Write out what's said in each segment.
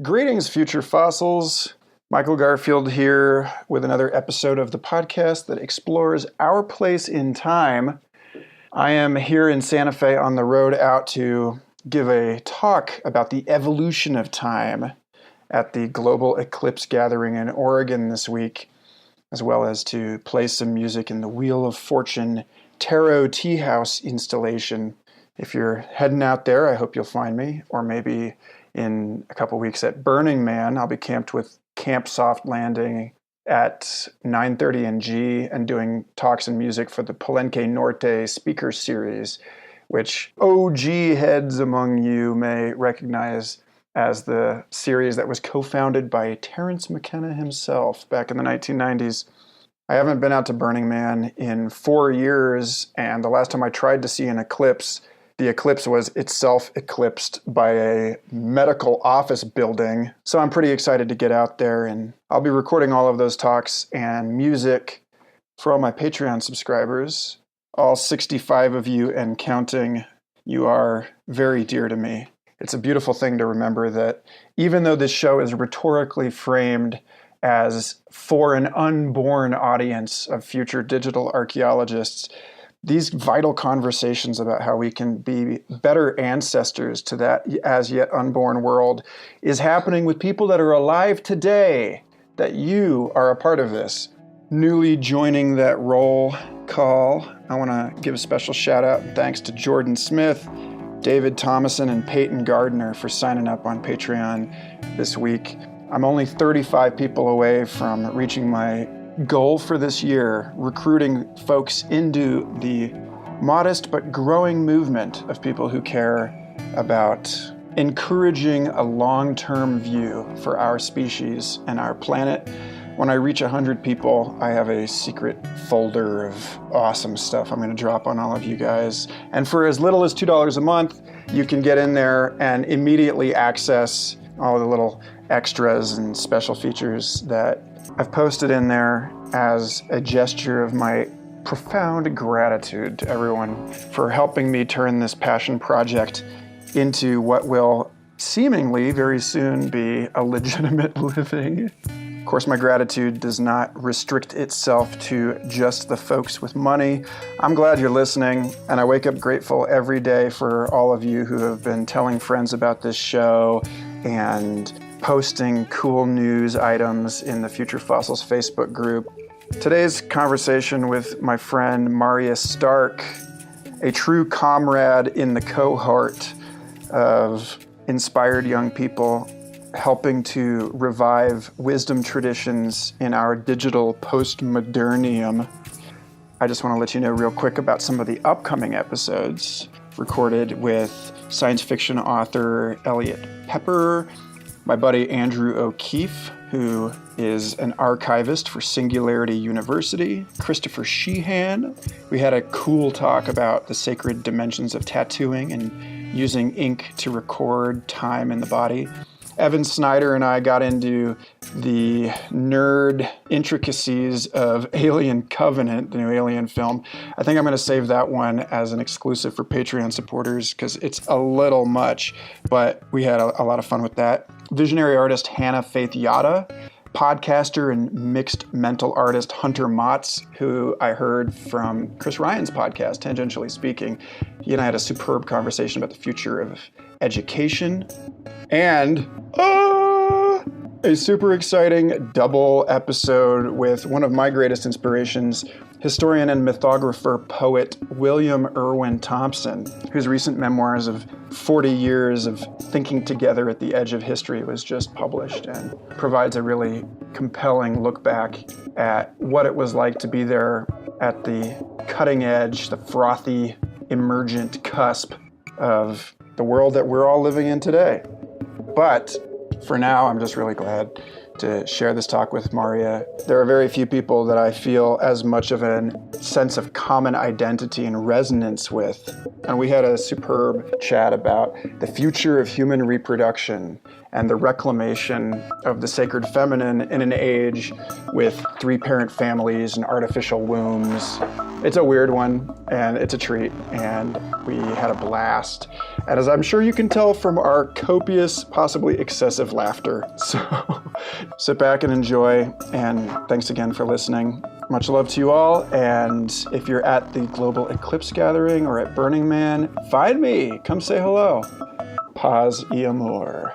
Greetings, future fossils. Michael Garfield here with another episode of the podcast that explores our place in time. I am here in Santa Fe on the road out to give a talk about the evolution of time at the Global Eclipse Gathering in Oregon this week, as well as to play some music in the Wheel of Fortune Tarot Tea House installation. If you're heading out there, I hope you'll find me, or maybe in a couple weeks at Burning Man. I'll be camped with Camp Soft Landing at 9:30 NG and doing talks and music for the Palenque Norte speaker series, which OG heads among you may recognize as the series that was co-founded by Terence McKenna himself back in the 1990s. I haven't been out to Burning Man in 4 years, and the last time I tried to see an eclipse, the eclipse was itself eclipsed by a medical office building. So I'm pretty excited to get out there, and I'll be recording all of those talks and music for all my Patreon subscribers. All 65 of you and counting, you are very dear to me. It's a beautiful thing to remember that even though this show is rhetorically framed as for an unborn audience of future digital archaeologists, these vital conversations about how we can be better ancestors to that as yet unborn world is happening with people that are alive today, that you are a part of this. Newly joining that roll call, I want to give a special shout out and thanks to Jordan Smith, David Thomason, and Peyton Gardner for signing up on Patreon this week. I'm only 35 people away from reaching my goal for this year, recruiting folks into the modest but growing movement of people who care about encouraging a long-term view for our species and our planet. When I reach 100 people, I have a secret folder of awesome stuff I'm going to drop on all of you guys. And for as little as $2 a month, you can get in there and immediately access all the little extras and special features that I've posted in there as a gesture of my profound gratitude to everyone for helping me turn this passion project into what will seemingly very soon be a legitimate living. Of course, my gratitude does not restrict itself to just the folks with money. I'm glad you're listening, and I wake up grateful every day for all of you who have been telling friends about this show and posting cool news items in the Future Fossils Facebook group. Today's conversation with my friend Marya Stark, a true comrade in the cohort of inspired young people helping to revive wisdom traditions in our digital post-modernium. I just want to let you know real quick about some of the upcoming episodes recorded with science fiction author Elliot Pepper, my buddy Andrew O'Keefe, who is an archivist for Singularity University, Christopher Sheehan. We had a cool talk about the sacred dimensions of tattooing and using ink to record time in the body. Evan Snyder and I got into the nerd intricacies of Alien Covenant, the new Alien film. I think I'm going to save that one as an exclusive for Patreon supporters because it's a little much, but we had a lot of fun with that. Visionary artist Hannah Faith Yada, podcaster and mixed mental artist Hunter Motz, who I heard from Chris Ryan's podcast, Tangentially Speaking. He and I had a superb conversation about the future of education, and a super exciting double episode with one of my greatest inspirations, historian and mythographer poet William Irwin Thompson, whose recent memoirs of 40 years of thinking together at the edge of history was just published and provides a really compelling look back at what it was like to be there at the cutting edge, the frothy, emergent cusp of the world that we're all living in today. But for now, I'm just really glad to share this talk with Marya. There are very few people that I feel as much of a sense of common identity and resonance with. And we had a superb chat about the future of human reproduction and the reclamation of the sacred feminine in an age with 3-parent families and artificial wombs. It's a weird one, and it's a treat, and we had a blast. And as I'm sure you can tell from our copious, possibly excessive laughter. So sit back and enjoy, and thanks again for listening. Much love to you all, and if you're at the Global Eclipse Gathering or at Burning Man, find me. Come say hello. Paz y amor.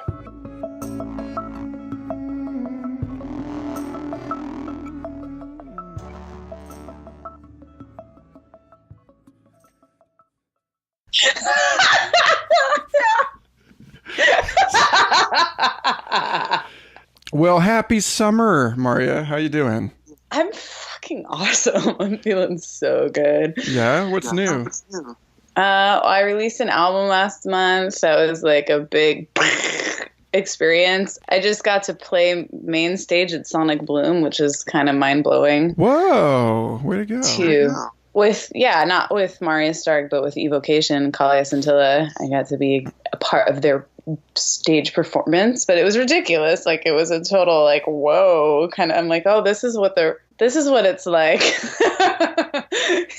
Well, happy summer, Marya. How you doing? I'm fucking awesome. I'm feeling so good. Yeah? What's new? I released an album last month. That was like a big experience. I just got to play main stage at Sonic Bloom, which is kind of mind-blowing. Whoa! Way to go. Not with Marya Stark, but with Evocation, Kalia Scintilla. I got to be a part of their stage performance, but it was ridiculous. Like, it was a total, like, whoa, kind of. I'm like, oh, this is what it's like.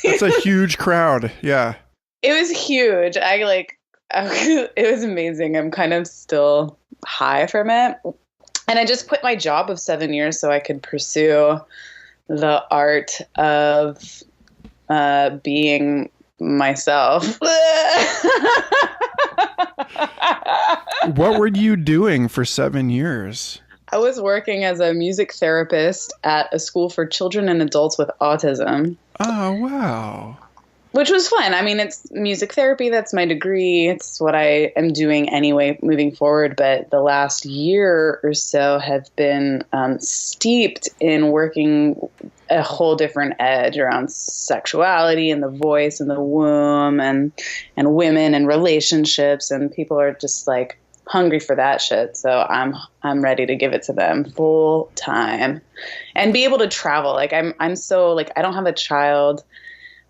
It's a huge crowd. Yeah. It was huge. It was amazing. I'm kind of still high from it. And I just quit my job of 7 years so I could pursue the art of being myself. What were you doing for 7 years? I was working as a music therapist at a school for children and adults with autism. Oh, wow. Which was fun. I mean, it's music therapy. That's my degree. It's what I am doing anyway moving forward. But the last year or so have been steeped in working a whole different edge around sexuality and the voice and the womb and women and relationships. And people are just like hungry for that shit. So I'm ready to give it to them full time and be able to travel. Like I'm so like, I don't have a child,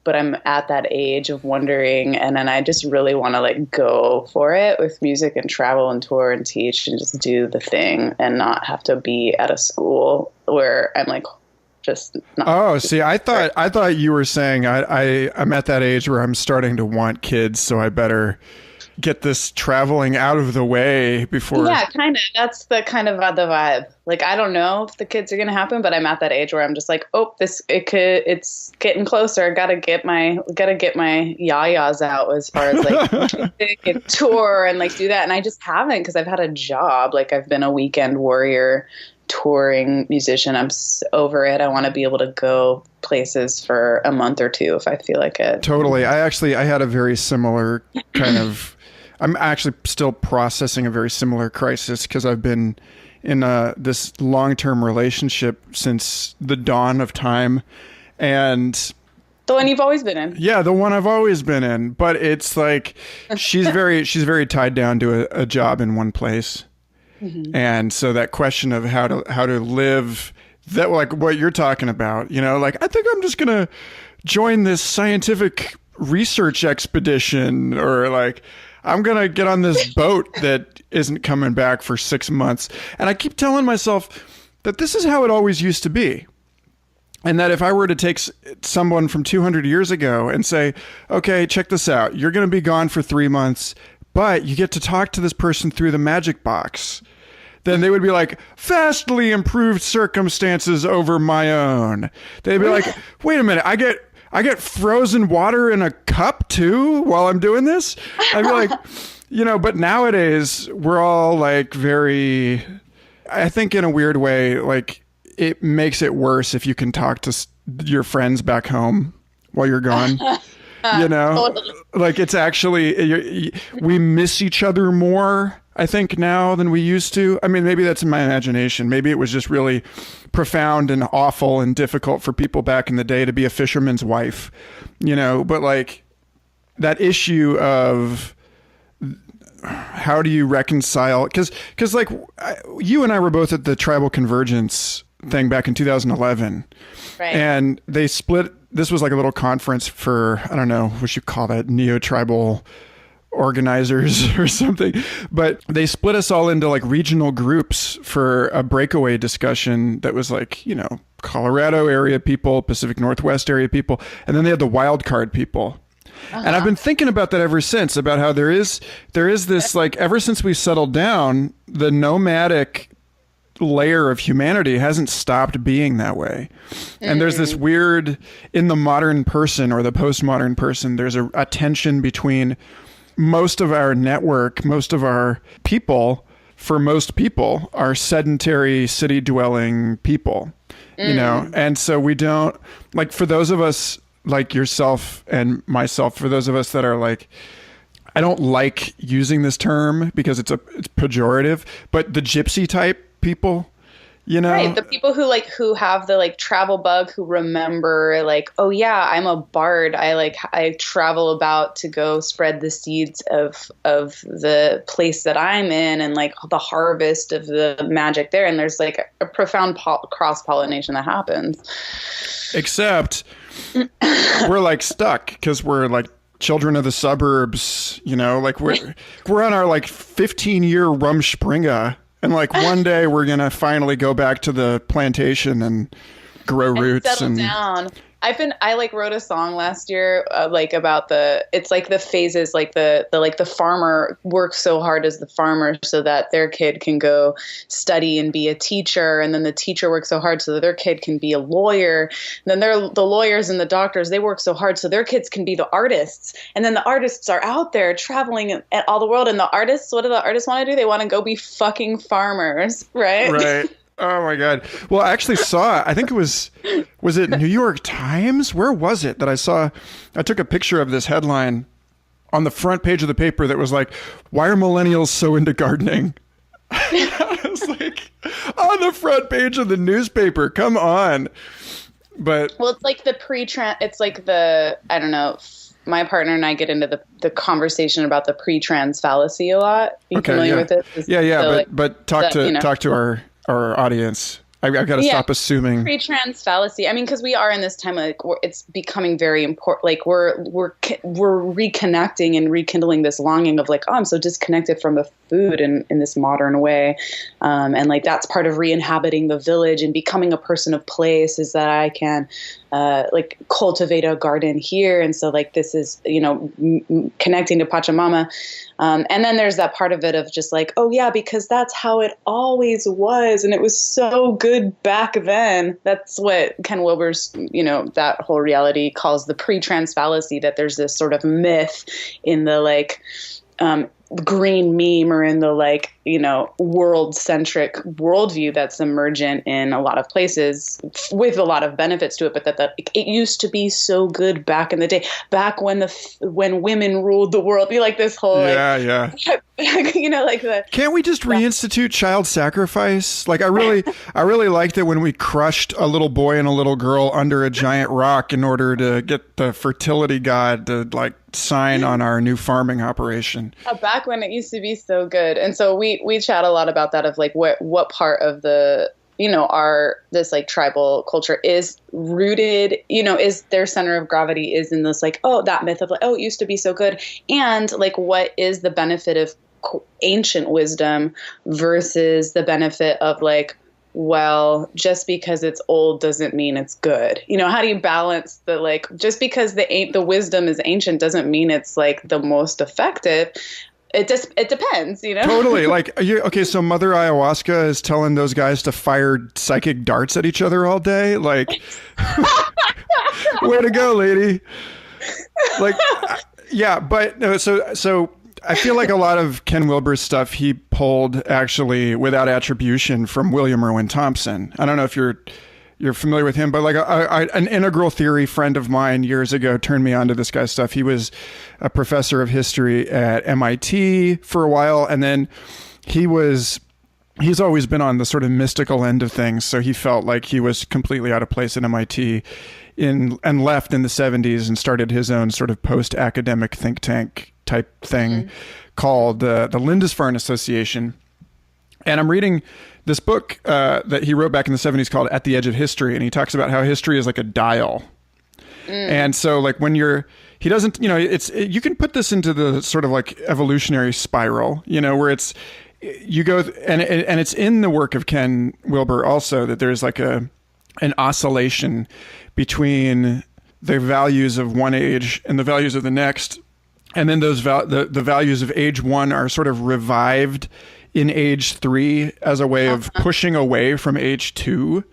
but I'm at that age of wondering, and then I just really want to like go for it with music and travel and tour and teach and just do the thing and not have to be at a school where I'm like just not. Oh, see, I thought you were saying I'm at that age where I'm starting to want kids, so I better get this traveling out of the way before. Yeah, kind of. That's the kind of the vibe. Like, I don't know if the kids are going to happen, but I'm at that age where I'm just like, oh, it's getting closer. Gotta get my yayas out as far as like music and tour and like do that. And I just haven't, because I've had a job. Like, I've been a weekend warrior touring musician. I'm over it. I want to be able to go places for a month or two if I feel like it. Totally. I had a very similar kind of, I'm actually still processing a very similar crisis because I've been in this long-term relationship since the dawn of time. And the one you've always been in. Yeah, the one I've always been in. But it's like, she's very tied down to a job in one place. Mm-hmm. And so that question of how to live that, like what you're talking about, you know, like, I think I'm just going to join this scientific research expedition, or like, I'm going to get on this boat that isn't coming back for 6 months. And I keep telling myself that this is how it always used to be. And that if I were to take someone from 200 years ago and say, okay, check this out. You're going to be gone for 3 months, but you get to talk to this person through the magic box. Then they would be like, vastly improved circumstances over my own. They'd be like, wait a minute, I get frozen water in a cup too while I'm doing this? I'd be like, you know, but nowadays we're all like very, I think in a weird way, like it makes it worse if you can talk to your friends back home while you're gone. You know, like it's actually, we miss each other more, I think, now than we used to. I mean, maybe that's in my imagination. Maybe it was just really profound and awful and difficult for people back in the day to be a fisherman's wife, you know, but like that issue of how do you reconcile? Because like you and I were both at the Tribal Convergence thing back in 2011. Right. And they split. This was like a little conference for, I don't know what you call that, neo-tribal organizers or something, but they split us all into like regional groups for a breakaway discussion that was like, you know, Colorado area people, Pacific Northwest area people, and then they had the wild card people. And I've been thinking about that ever since, about how there is this, like, ever since we settled down, the nomadic layer of humanity hasn't stopped being that way. And there's this weird, in the modern person or the postmodern person, there's a tension between most of our network, most of our people, for most people, are sedentary, city-dwelling people, you know? And so we don't, like, for those of us, like yourself and myself, for those of us that are like, I don't like using this term because it's pejorative, but the gypsy type people, you know, right? The people who have the like travel bug, who remember like, oh yeah, I'm a bard. I travel about to go spread the seeds of the place that I'm in, and like the harvest of the magic there. And there's like a profound cross pollination that happens. Except we're like stuck because we're like children of the suburbs, you know, like we're on our like 15-year Rumspringa, and like one day we're gonna finally go back to the plantation and grow roots settle down. I like wrote a song last year, like about it's like the phases, like the farmer works so hard as the farmer so that their kid can go study and be a teacher. And then the teacher works so hard so that their kid can be a lawyer. And then the lawyers and the doctors, they work so hard so their kids can be the artists. And then the artists are out there traveling at all the world. And the artists, what do the artists want to do? They want to go be fucking farmers, right? Right. Oh my God. Well, I actually saw, I think it was it New York Times? Where was it that I took a picture of this headline on the front page of the paper that was like, why are millennials so into gardening? I was like, on the front page of the newspaper, come on. But well, it's like it's like the, I don't know, my partner and I get into the conversation about the pre-trans fallacy a lot. You familiar with it? Yeah. So but talk to our audience. I've got to stop assuming. Pre-trans fallacy. I mean, because we are in this time, like it's becoming very important. Like we're reconnecting and rekindling this longing of like, oh, I'm so disconnected from the food in this modern way, and like that's part of re-inhabiting the village and becoming a person of place. Is that I can like cultivate a garden here, and so like this is connecting to Pachamama. And then there's that part of it of just like, oh yeah, because that's how it always was. And it was so good back then. That's what Ken Wilber's, that whole reality calls the pre-trans fallacy, that there's this sort of myth in the like, green meme or in the like, world-centric worldview that's emergent in a lot of places with a lot of benefits to it, but that it used to be so good back in the day, back when women ruled the world. Be like this whole like the. Can't we just reinstitute child sacrifice? Like I really liked it when we crushed a little boy and a little girl under a giant rock in order to get the fertility god to like sign on our new farming operation. Back when it used to be so good, and so we chat a lot about that of like what part of the this like tribal culture is rooted, is their center of gravity is in this like, oh, that myth of like, oh, it used to be so good, and like what is the benefit of ancient wisdom versus the benefit of like, well, just because it's old doesn't mean it's good. How do you balance the like, just because the wisdom is ancient doesn't mean it's like the most effective. It depends, Totally. Like, okay, so Mother Ayahuasca is telling those guys to fire psychic darts at each other all day. Like, way to go, lady. Like, yeah, but no, so I feel like a lot of Ken Wilber's stuff he pulled actually without attribution from William Irwin Thompson. I don't know if you're familiar with him, but like an integral theory friend of mine years ago turned me on to this guy's stuff. He was a professor of history at MIT for a while, and then he's always been on the sort of mystical end of things. So he felt like he was completely out of place at MIT and left in the 70s and started his own sort of post-academic think tank type thing called the Lindisfarne Association. And I'm reading this book that he wrote back in the 70s called At the Edge of History. And he talks about how history is like a dial. And so like when you're he doesn't, you can put this into the sort of like evolutionary spiral, where it's, you go, and it's in the work of Ken Wilber also, that there's like an oscillation between the values of one age and the values of the next. And then those the values of age one are sort of revived in age three as a way of pushing away from age two.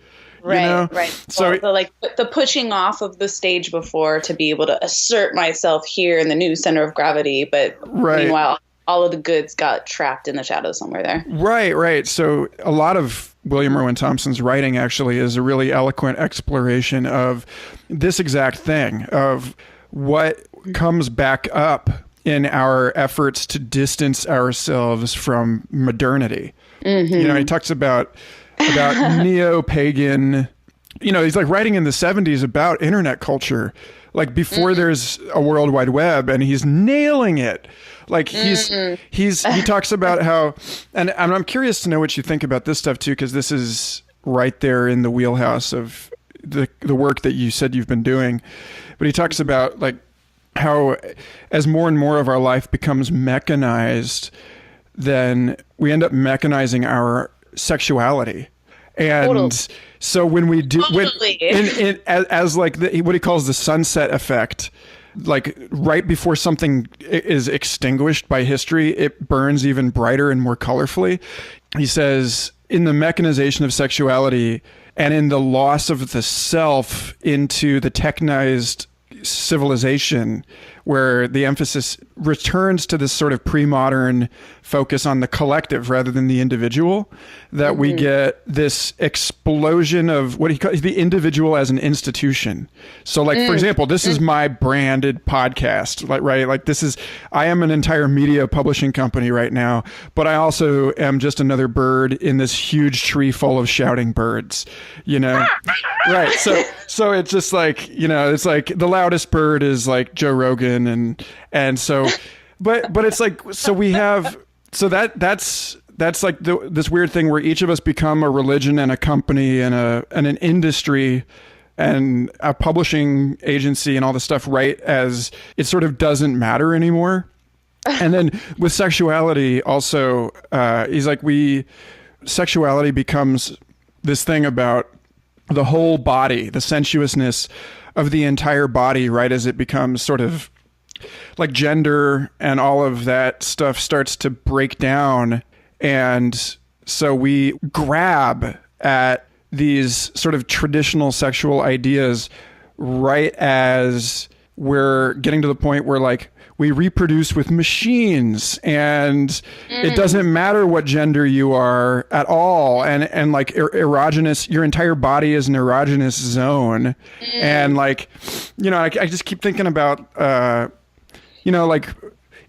Right, right. So like the pushing off of the stage before to be able to assert myself here in the new center of gravity, but meanwhile, all of the goods got trapped in the shadows somewhere there. Right. So a lot of William Irwin Thompson's writing actually is a really eloquent exploration of this exact thing, of what comes back up in our efforts to distance ourselves from modernity. Mm-hmm. He talks about neo-pagan, he's like writing in the 70s about internet culture, like before there's a World Wide Web, and he's nailing it. Like he talks about how, and I'm curious to know what you think about this stuff too, because this is right there in the wheelhouse of the work that you said you've been doing. But he talks about like how as more and more of our life becomes mechanized, then we end up mechanizing our sexuality. And so when we do, as like what he calls the sunset effect, like right before something is extinguished by history, it burns even brighter and more colorfully. He says, in the mechanization of sexuality and in the loss of the self into the technized civilization, where the emphasis returns to this sort of pre-modern focus on the collective rather than the individual, that we get this explosion of what he calls the individual as an institution. So like, for example, this is my branded podcast, I am an entire media publishing company right now, but I also am just another bird in this huge tree full of shouting birds, right. So it's just like, it's like the loudest bird is like Joe Rogan, and so, but it's like, so we have, so that's like this weird thing where each of us become a religion and a company and an industry and a publishing agency and all this stuff, right? As it sort of doesn't matter anymore. And then with sexuality also, he's like, sexuality becomes this thing about the whole body, the sensuousness of the entire body, right? As it becomes sort of like gender and all of that stuff starts to break down. And so we grab at these sort of traditional sexual ideas right as we're getting to the point where like we reproduce with machines and it doesn't matter what gender you are at all. And like erogenous, your entire body is an erogenous zone. And like, I just keep thinking about, like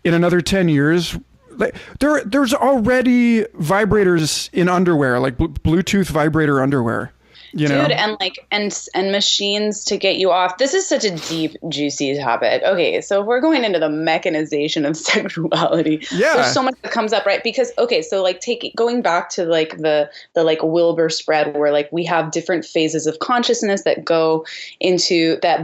in another 10 years, like there's already vibrators in underwear, like Bluetooth vibrator underwear. Dude, and like and machines to get you off. This is such a deep, juicy topic. Okay, so if we're going into the mechanization of sexuality, there's so much that comes up, right? Because so like going back to like the like Wilber spread, where like we have different phases of consciousness that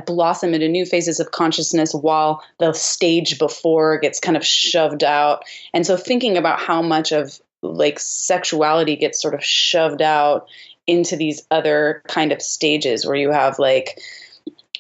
blossom into new phases of consciousness while the stage before gets kind of shoved out. And so thinking about how much of like sexuality gets sort of shoved out into these other kind of stages where you have like,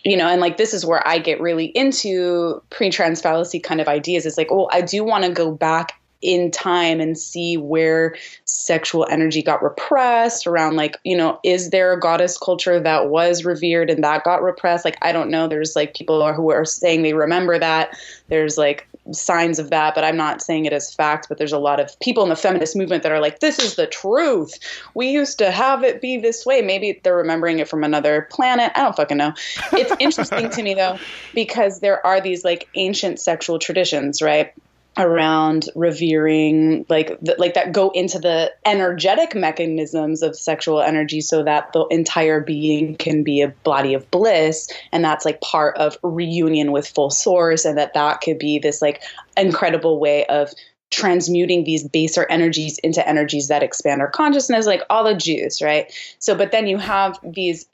and like this is where I get really into pre-trans fallacy kind of ideas. It's like, I do want to go back in time and see where sexual energy got repressed around like, is there a goddess culture that was revered and that got repressed? Like, I don't know. There's like people who are saying they remember that. There's like signs of that, but I'm not saying it as fact. But there's a lot of people in the feminist movement that are like, this is the truth. We used to have it be this way. Maybe they're remembering it from another planet. I don't fucking know. It's interesting to me though, because there are these like ancient sexual traditions, right? Around revering, like that go into the energetic mechanisms of sexual energy so that the entire being can be a body of bliss. And that's like part of reunion with full source. And that could be this like incredible way of transmuting these baser energies into energies that expand our consciousness, like all the juice, right? So, but then you have these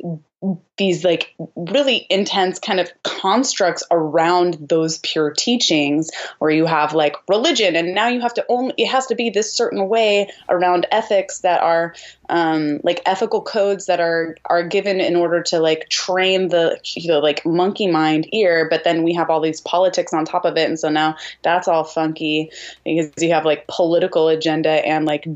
these like really intense kind of constructs around those pure teachings, where you have like religion, and now you have to it has to be this certain way around ethics that are like ethical codes that are given in order to like train the like monkey mind ear. But then we have all these politics on top of it, and so now that's all funky because you have like political agenda and like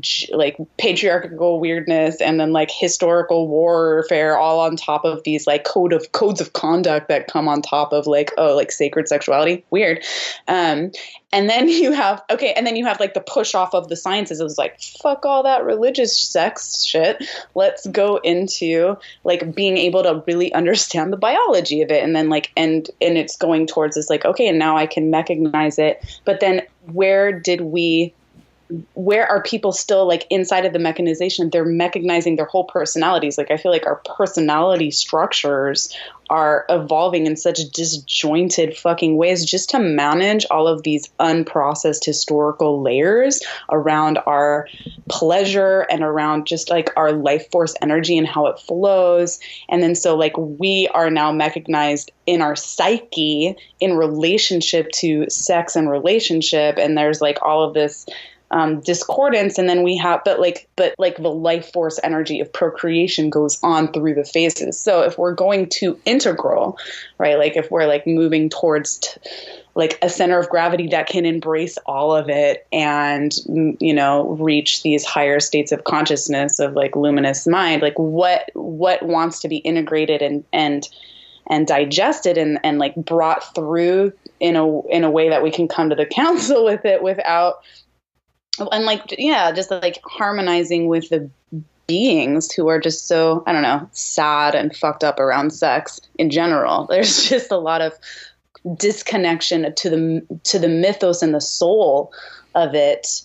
patriarchal weirdness, and then like historical warfare all on top of these like codes of conduct that come on top of like, oh, like sacred sexuality. Weird. And then you have like the push off of the sciences. It was like, fuck all that religious sex shit. Let's go into like being able to really understand the biology of it. And then like, and it's going towards this like, okay, and now I can mechanize it. But then where are people still like inside of the mechanization? They're mechanizing their whole personalities. Like I feel like our personality structures are evolving in such disjointed fucking ways just to manage all of these unprocessed historical layers around our pleasure and around just like our life force energy and how it flows. And then so like we are now mechanized in our psyche in relationship to sex and relationship. And there's like all of this discordance, and then we have, but like the life force energy of procreation goes on through the phases. So if we're going to integral, right, like if we're like moving towards like a center of gravity that can embrace all of it and, reach these higher states of consciousness of like luminous mind, like what wants to be integrated and digested and like brought through in a way that we can come to the council with it without. And like, yeah, just like harmonizing with the beings who are just so, I don't know, sad and fucked up around sex in general. There's just a lot of disconnection to the mythos and the soul of it,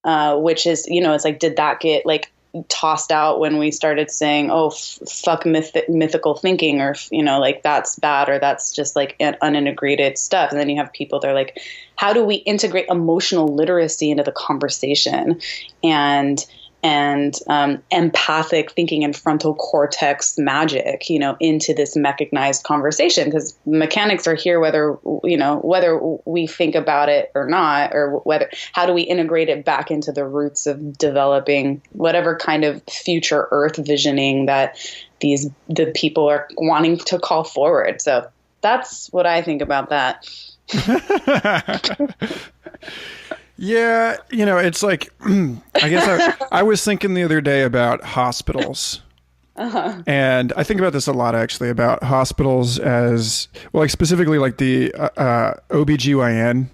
which is, it's like, did that get like tossed out when we started saying, oh, fuck mythical thinking, or, like that's bad, or that's just like unintegrated stuff. And then you have people that are like, how do we integrate emotional literacy into the conversation and empathic thinking and frontal cortex magic, into this mechanized conversation? Because mechanics are here, whether we think about it or not, or how do we integrate it back into the roots of developing whatever kind of future Earth visioning that the people are wanting to call forward. So that's what I think about that. Yeah, it's like, I guess I was thinking the other day about hospitals. Uh-huh. And I think about this a lot, actually, about hospitals as, well, like specifically like the OBGYN,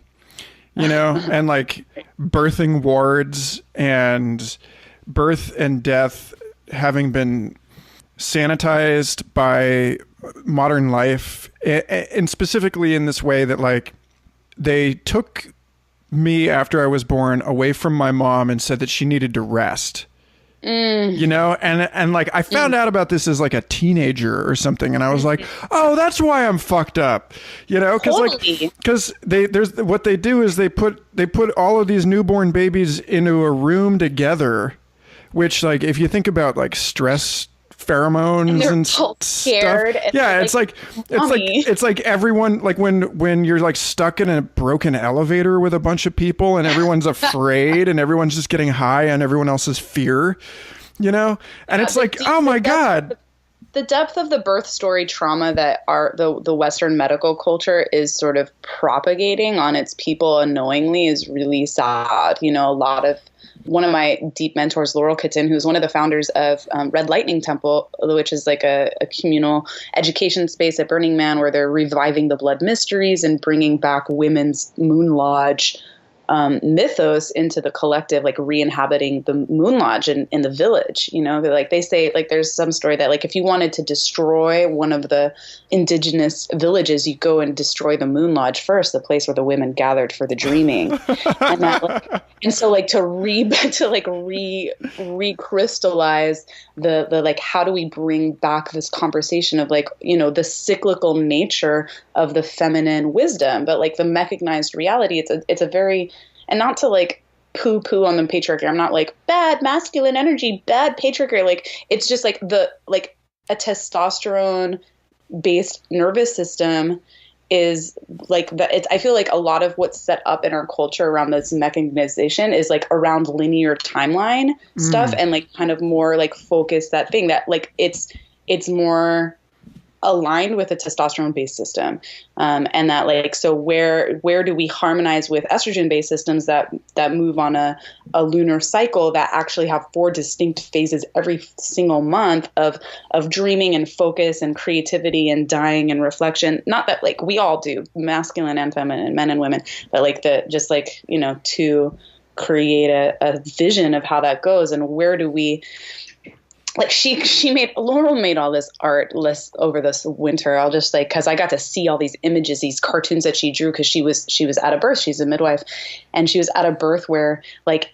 and like birthing wards and birth and death having been sanitized by modern life, and specifically in this way that like they took me after I was born away from my mom and said that she needed to rest. And like I found out about this as like a teenager or something, and I was like, oh, that's why I'm fucked up, because there's what they do is they put all of these newborn babies into a room together, which, like, if you think about like stress pheromones and scared stuff. Yeah, it's like everyone, like when you're like stuck in a broken elevator with a bunch of people and everyone's afraid and everyone's just getting high on everyone else's fear, and it's like, oh my God. The depth of the birth story trauma that the Western medical culture is sort of propagating on its people unknowingly is really sad. One of my deep mentors, Laurel Kitton, who's one of the founders of Red Lightning Temple, which is like a communal education space at Burning Man, where they're reviving the blood mysteries and bringing back women's Moon Lodge mythos into the collective, like re-inhabiting the Moon Lodge in the village. They say, like, there's some story that like if you wanted to destroy one of the indigenous villages, you go and destroy the Moon Lodge first, the place where the women gathered for the dreaming. And so like to recrystallize the like, how do we bring back this conversation of like, the cyclical nature of the feminine wisdom, but like the mechanized reality, it's a very, and not to like poo on the patriarchy. I'm not like bad masculine energy, bad patriarchy. Like, it's just like a testosterone based nervous system is like I feel like a lot of what's set up in our culture around this mechanization is like around linear timeline stuff, and like kind of more like focus that thing that like it's more aligned with a testosterone based system, and that like, so where do we harmonize with estrogen based systems that move on a lunar cycle that actually have 4 distinct phases every single month of dreaming and focus and creativity and dying and reflection. Not that like we all do, masculine and feminine, men and women, but like just like, you know, to create a vision of how that goes, and where do we, like Laurel made all this art list over this winter. I'll just like, cause I got to see all these images, these cartoons that she drew. Cause she was at a birth. She's a midwife, and she was at a birth where like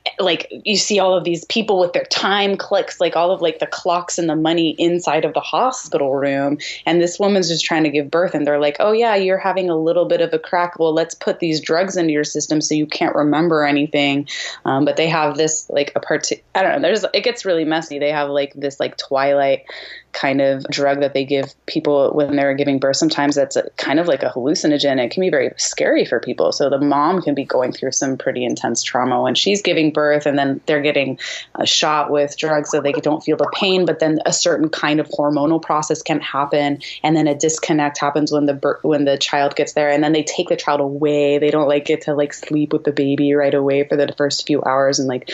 you see all of these people with their time clicks, like all of like the clocks and the money inside of the hospital room. And this woman's just trying to give birth. And they're like, oh yeah, you're having a little bit of a crack. Well, let's put these drugs into your system so you can't remember anything. But they have this like I don't know, it gets really messy. They have like this like twilight kind of drug that they give people when they're giving birth. Sometimes that's kind of like a hallucinogen. It can be very scary for people. So the mom can be going through some pretty intense trauma when she's giving birth, and then they're getting a shot with drugs so they don't feel the pain, but then a certain kind of hormonal process can happen, and then a disconnect happens when the child gets there, and then they take the child away. They don't like get to like sleep with the baby right away for the first few hours, and like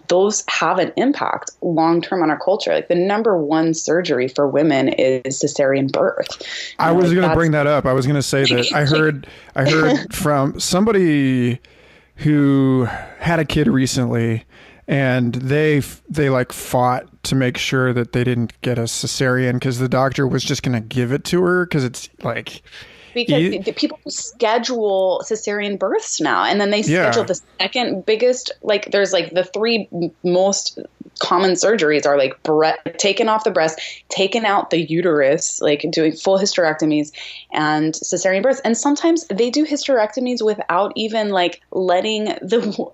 those have an impact long-term on our culture. Like the number one surgery for women is cesarean birth. I was going to bring that up. I was going to say that I heard from somebody who had a kid recently, and they like fought to make sure that they didn't get a cesarean because the doctor was just going to give it to her because it's like... Because people schedule cesarean births now, and then they schedule the second biggest, like there's like the 3 most common surgeries are like taking off the breast, taking out the uterus, like doing full hysterectomies, and cesarean births. And sometimes they do hysterectomies without even like letting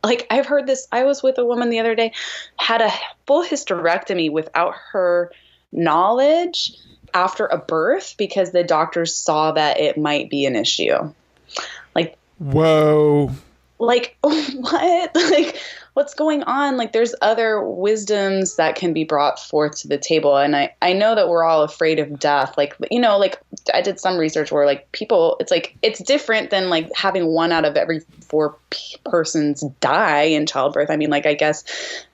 like I've heard this. I was with a woman the other day, had a full hysterectomy without her knowledge after a birth because the doctors saw that it might be an issue. Like, whoa. Like, what? Like, what's going on? Like, there's other wisdoms that can be brought forth to the table. And I know that we're all afraid of death. Like, you know, like I did some research where like people, it's like, it's different than like having 1 out of every 4 persons die in childbirth. I mean, like, I guess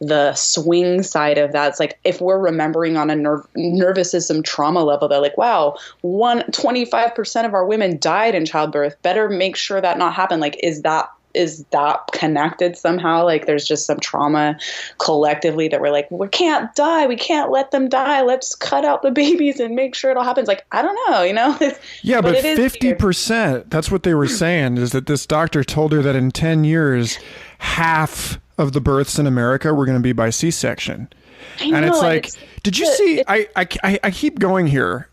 the swing side of that's like, if we're remembering on a nervous system trauma level, they're like, wow, 25% of our women died in childbirth. Better make sure that not happen. Like, is that connected somehow? Like there's just some trauma collectively that we're like, we can't die. We can't let them die. Let's cut out the babies and make sure it all happens. Like, I don't know, you know? Yeah, but 50%, that's what they were saying, is that this doctor told her that in 10 years, half of the births in America were going to be by C-section. And it's like, did you see, I keep going here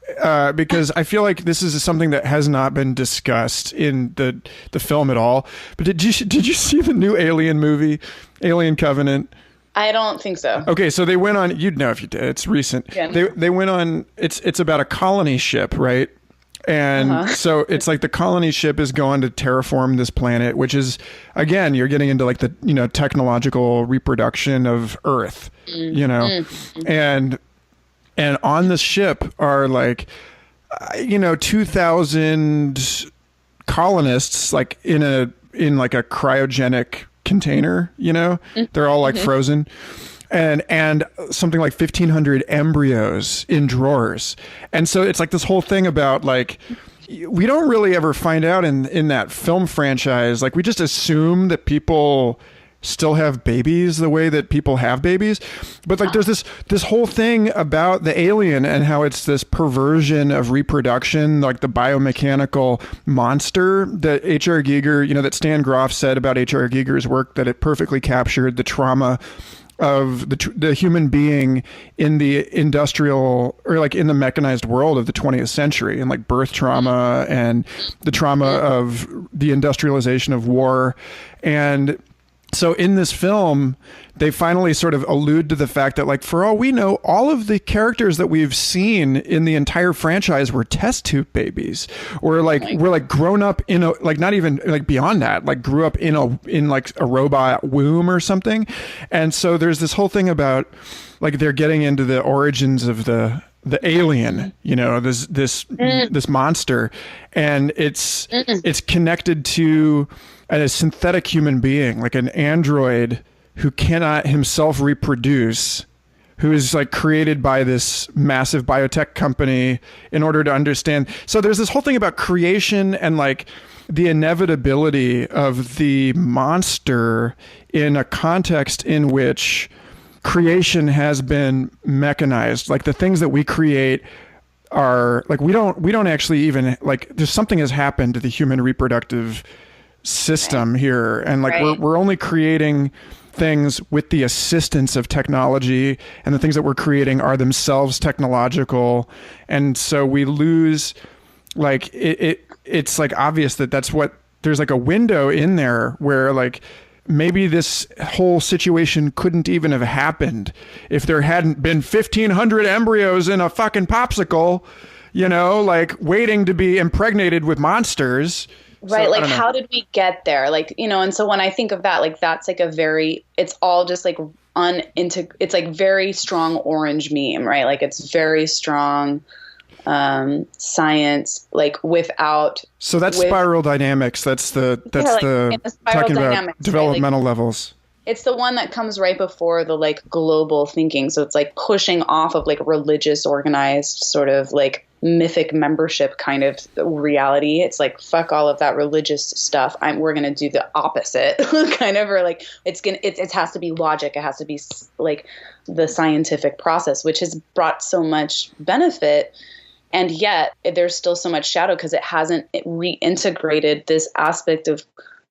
because I feel like this is something that has not been discussed in the film at all. But did you see the new Alien movie, Alien Covenant? I don't think so. Okay, so they went on, you'd know if you did, it's recent. Yeah. They went on, it's about a colony ship, right? And so it's like the colony ship is going to terraform this planet, which is, again, you're getting into like the, you know, technological reproduction of Earth, you know, and on the ship are like, you know, 2,000 colonists, like in like a cryogenic container, you know, they're all like frozen. And something like 1,500 embryos in drawers. And so it's like this whole thing about like, we don't really ever find out in that film franchise. Like we just assume that people still have babies the way that people have babies. But like there's this whole thing about the alien and how it's this perversion of reproduction, like the biomechanical monster that H.R. Giger, you know, that Stan Groff said about H.R. Giger's work, that it perfectly captured the trauma of the human being in the industrial or like in the mechanized world of the 20th century, and like birth trauma and the trauma of the industrialization of war. And So in this film, they finally sort of allude to the fact that, like, for all we know, all of the characters that we've seen in the entire franchise were test tube babies, or like we're like grown up in a, like, not even like beyond that, like grew up in like a robot womb or something. And so there's this whole thing about, like, they're getting into the origins of the alien, you know, this monster, and it's connected to a synthetic human being, like an android who cannot himself reproduce, who is like created by this massive biotech company in order to understand. So there's this whole thing about creation and like the inevitability of the monster in a context in which creation has been mechanized. Like the things that we create are like, we don't actually even, like, there's something has happened to the human reproductive system here, and like we're only creating things with the assistance of technology, and the things that we're creating are themselves technological. And so we lose, like, it's like obvious that that's what, there's like a window in there where like maybe this whole situation couldn't even have happened if there hadn't been 1,500 embryos in a fucking popsicle, you know, like waiting to be impregnated with monsters. Right. So, like, how did we get there? Like, you know, and so when I think of that, like, that's like it's all just like it's like very strong orange meme, right? Like it's very strong science, like without. So that's spiral dynamics. That's talking about developmental levels. It's the one that comes right before the like global thinking. So it's like pushing off of like religious organized sort of like mythic membership kind of reality. It's like, fuck all of that religious stuff. We're going to do the opposite kind of, or like it has to be logic. It has to be like the scientific process, which has brought so much benefit. And yet there's still so much shadow because it hasn't reintegrated this aspect of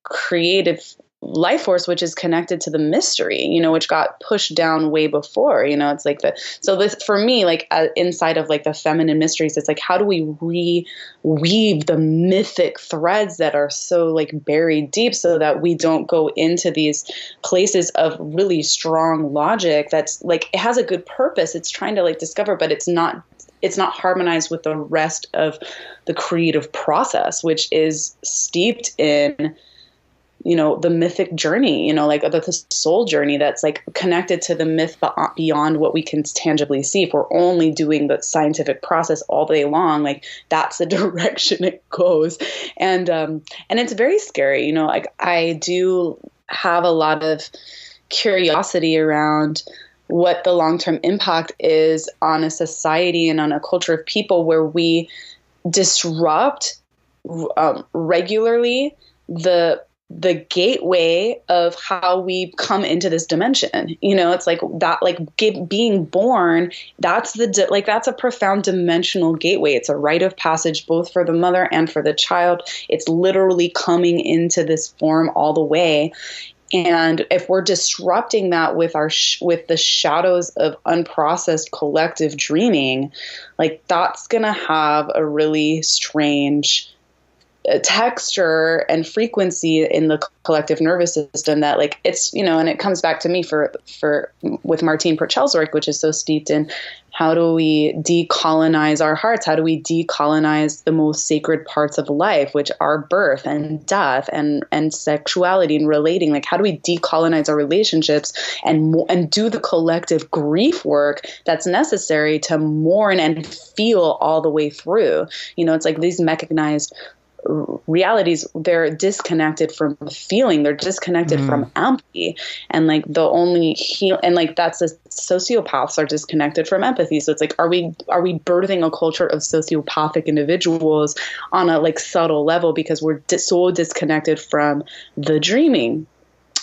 creative life force, which is connected to the mystery, you know, which got pushed down way before, you know. It's like for me, like inside of like the feminine mysteries, it's like, how do we reweave the mythic threads that are so like buried deep so that we don't go into these places of really strong logic that's like, it has a good purpose, it's trying to like discover, but it's not harmonized with the rest of the creative process, which is steeped in, you know, the mythic journey, you know, like the soul journey that's like connected to the myth beyond what we can tangibly see. If we're only doing the scientific process all day long, like that's the direction it goes. And it's very scary, you know, like I do have a lot of curiosity around what the long-term impact is on a society and on a culture of people where we disrupt regularly the gateway of how we come into this dimension. You know, it's like that, like being born, that's a profound dimensional gateway. It's a rite of passage, both for the mother and for the child. It's literally coming into this form all the way. And if we're disrupting that with with the shadows of unprocessed collective dreaming, like that's going to have a really strange texture and frequency in the collective nervous system that like it's, you know, and it comes back to me with Martine Purcell's work, which is so steeped in how do we decolonize our hearts? How do we decolonize the most sacred parts of life, which are birth and death and sexuality and relating? Like, how do we decolonize our relationships and do the collective grief work that's necessary to mourn and feel all the way through? You know, it's like these mechanized realities, they're disconnected from feeling, they're disconnected from empathy, and like the only and like that's the sociopaths are disconnected from empathy. So it's like, are we birthing a culture of sociopathic individuals on a like subtle level because we're so disconnected from the dreaming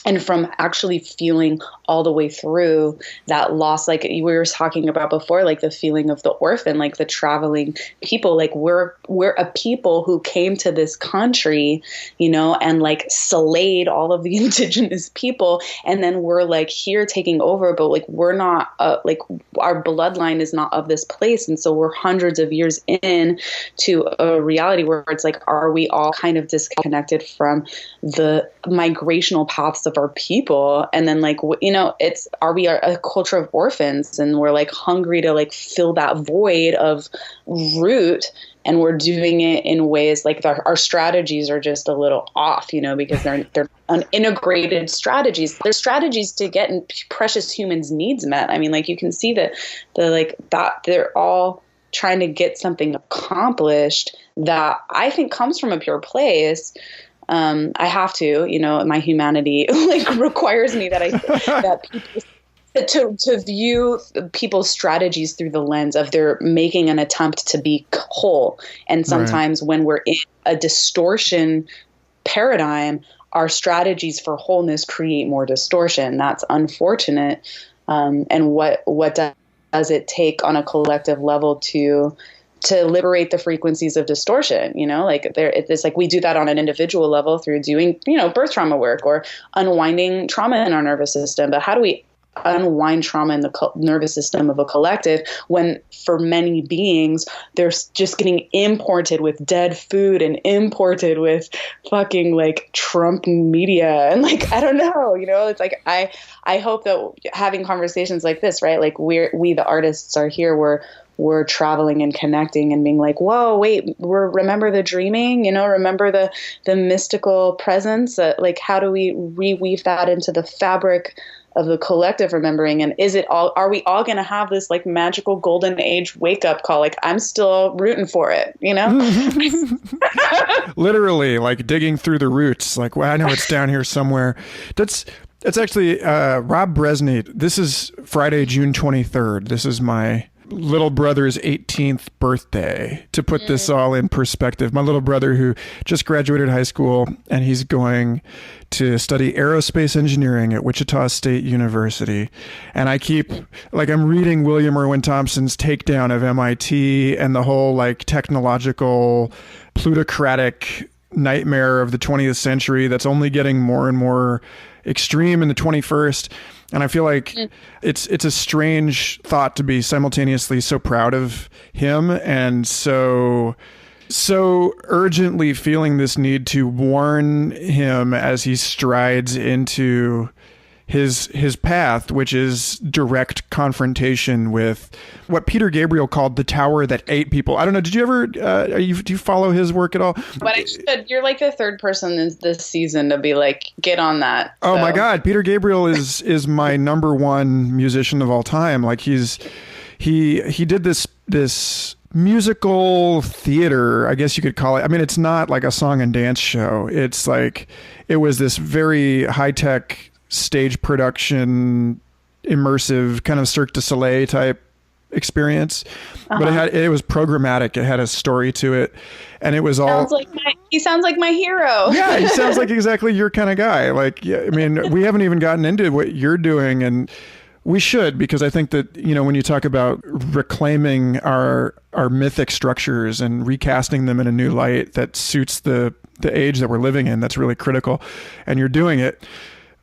and from actually feeling all the way through that loss, like we were talking about before, like the feeling of the orphan, like the traveling people, like we're a people who came to this country, you know, and like slayed all of the indigenous people. And then we're like here taking over, but like we're not, like our bloodline is not of this place. And so we're hundreds of years in to a reality where it's like, are we all kind of disconnected from the migrational paths of our people. And then like, are we a culture of orphans, and we're like hungry to like fill that void of root, and we're doing it in ways like our strategies are just a little off, because they're unintegrated strategies. They're strategies to get precious humans' needs met. I mean, like you can see that they're all trying to get something accomplished that I think comes from a pure place. I have to, my humanity like requires me that people, to view people's strategies through the lens of they're making an attempt to be whole. And sometimes when we're in a distortion paradigm, our strategies for wholeness create more distortion. That's unfortunate. And what does it take on a collective level to liberate the frequencies of distortion? It's like we do that on an individual level through doing, birth trauma work or unwinding trauma in our nervous system. But how do we unwind trauma in the nervous system of a collective when for many beings they're just getting imported with dead food and imported with fucking like Trump media and like I don't know, it's like I hope that having conversations like this, right, like we the artists are here, we're traveling and connecting and being like, whoa, wait, remember the dreaming, remember the mystical presence, like how do we reweave that into the fabric of the collective remembering? And are we all going to have this like magical golden age wake up call? Like I'm still rooting for it, Literally like digging through the roots. Like, well, I know it's down here somewhere. That's actually Rob Bresney. This is Friday, June 23rd. This is my little brother's 18th birthday, to put this all in perspective. My little brother, who just graduated high school, and he's going to study aerospace engineering at Wichita State University. And I'm reading William Irwin Thompson's takedown of MIT and the whole like technological plutocratic nightmare of the 20th century that's only getting more and more extreme in the 21st. And I feel like it's a strange thought to be simultaneously so proud of him and so urgently feeling this need to warn him as he strides into his path, which is direct confrontation with what Peter Gabriel called the tower that ate people. I don't know. Did you ever, do you follow his work at all? But I should. You're like the third person this season to be like, get on that. Oh my God. Peter Gabriel is my number one musician of all time. Like he did this musical theater, I guess you could call it. I mean, it's not like a song and dance show. It's like, it was this very high tech stage production, immersive kind of Cirque du Soleil type experience, but it was programmatic. It had a story to it, and it was he sounds like my hero. Yeah, he sounds like exactly your kind of guy. Like, yeah, I mean, we haven't even gotten into what you're doing, and we should, because I think that, when you talk about reclaiming our mythic structures and recasting them in a new light that suits the age that we're living in, that's really critical, and you're doing it.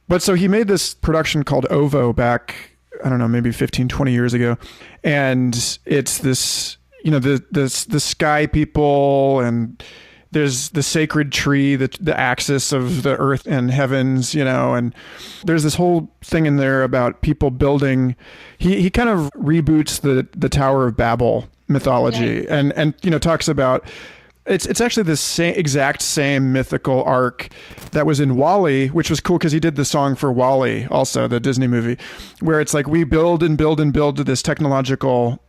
But so he made this production called OVO back, I don't know, maybe 15, 20 years ago. And it's this, the sky people, and there's the sacred tree, the axis of the earth and heavens, and there's this whole thing in there about people building. He kind of reboots the Tower of Babel mythology, and talks about, it's actually the exact same mythical arc that was in WALL-E, which was cool because he did the song for WALL-E, also the Disney movie, where it's like we build and build and build to this technological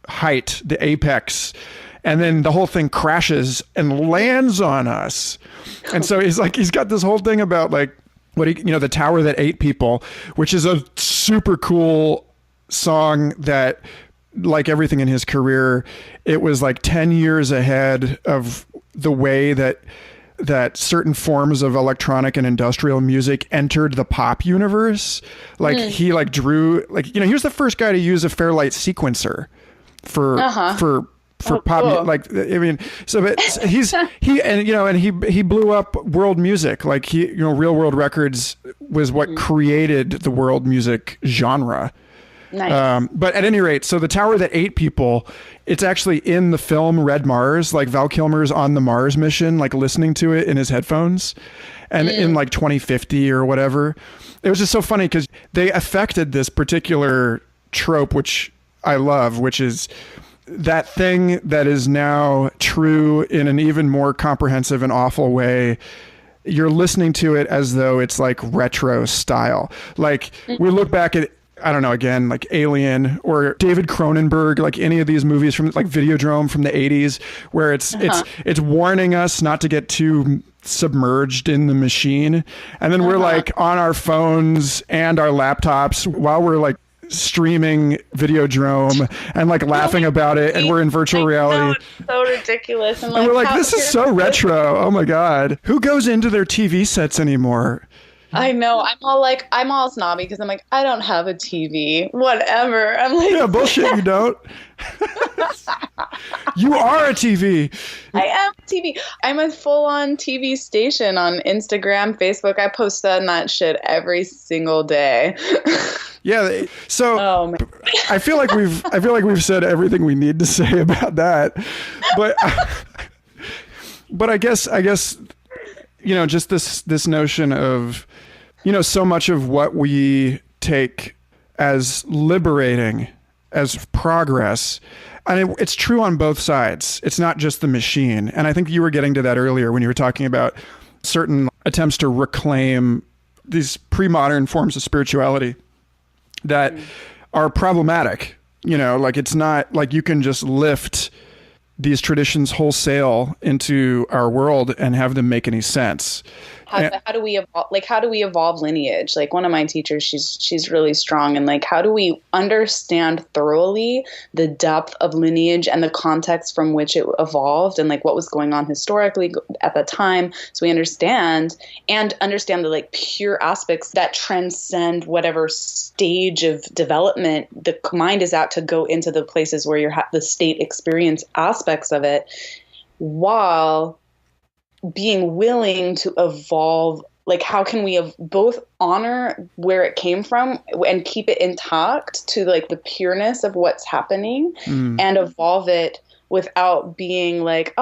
height, the apex, and then the whole thing crashes and lands on us. And so he's got this whole thing about like the tower that ate people, which is a super cool song that, like everything in his career, it was like 10 years ahead of the way that certain forms of electronic and industrial music entered the pop universe. Like he like drew, like, he was the first guy to use a Fairlight sequencer for pop. Cool. Like, I mean, so but he blew up world music. Like Real World Records was what created the world music genre. Nice. But at any rate, so the tower that ate people, it's actually in the film Red Mars, like Val Kilmer's on the Mars mission, like listening to it in his headphones, and in like 2050 or whatever. It was just so funny because they affected this particular trope, which I love, which is that thing that is now true in an even more comprehensive and awful way. You're listening to it as though it's like retro style. Like we look back at, I don't know, again, like Alien or David Cronenberg, like any of these movies from like Videodrome from the 80s, where it's warning us not to get too submerged in the machine. And then we're like on our phones and our laptops while we're like streaming Videodrome and like laughing about it, and we're in virtual reality. It's so ridiculous. And we're like, this is so retro. Oh my God. Who goes into their TV sets anymore? I know. I'm all snobby because I'm like, I don't have a TV. Whatever. I'm like, yeah, bullshit, you don't. You are a TV. I am a TV. I'm a full-on TV station on Instagram, Facebook. I post that shit every single day. Yeah. So I feel like we've said everything we need to say about that. But I guess just this notion of, so much of what we take as liberating, as progress, and it's true on both sides. It's not just the machine. And I think you were getting to that earlier when you were talking about certain attempts to reclaim these pre-modern forms of spirituality that are problematic. Like it's not like you can just lift these traditions wholesale into our world and have them make any sense. How do we evolve? Like, how do we evolve lineage? Like one of my teachers, she's really strong. And like, how do we understand thoroughly the depth of lineage and the context from which it evolved and like what was going on historically at the time? So we understand the like pure aspects that transcend whatever stage of development the mind is at to go into the places where you're the state experience aspects of it, while being willing to evolve. Like, how can we both honor where it came from and keep it intact to like the pureness of what's happening and evolve it without being like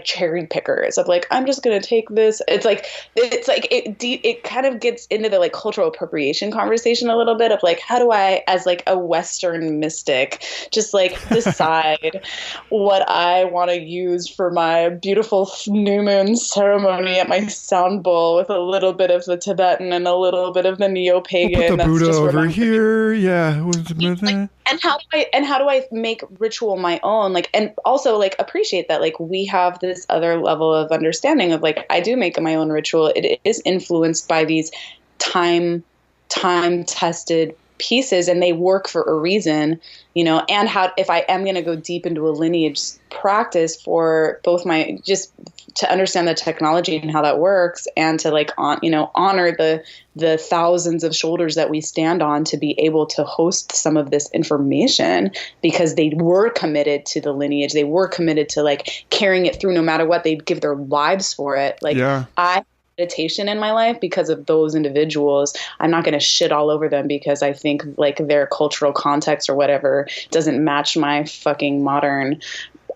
cherry pickers of like, I'm just going to take this. It kind of gets into the like cultural appropriation conversation a little bit of like, how do I, as like a Western mystic, just like decide what I want to use for my beautiful new moon ceremony at my sound bowl with a little bit of the Tibetan and a little bit of the neo-pagan. We'll put the Buddha over here. Yeah. And how do I make ritual my own? Like, and also like appreciate that like we have this other level of understanding of like, I do make my own ritual. It is influenced by these time tested pieces, and they work for a reason, and how, if I am going to go deep into a lineage practice for both just to understand the technology and how that works, and to like, honor the thousands of shoulders that we stand on to be able to host some of this information, because they were committed to the lineage. They were committed to like carrying it through no matter what. They'd give their lives for it. Like, yeah. I meditation in my life because of those individuals. I'm not going to shit all over them because I think like their cultural context or whatever doesn't match my fucking modern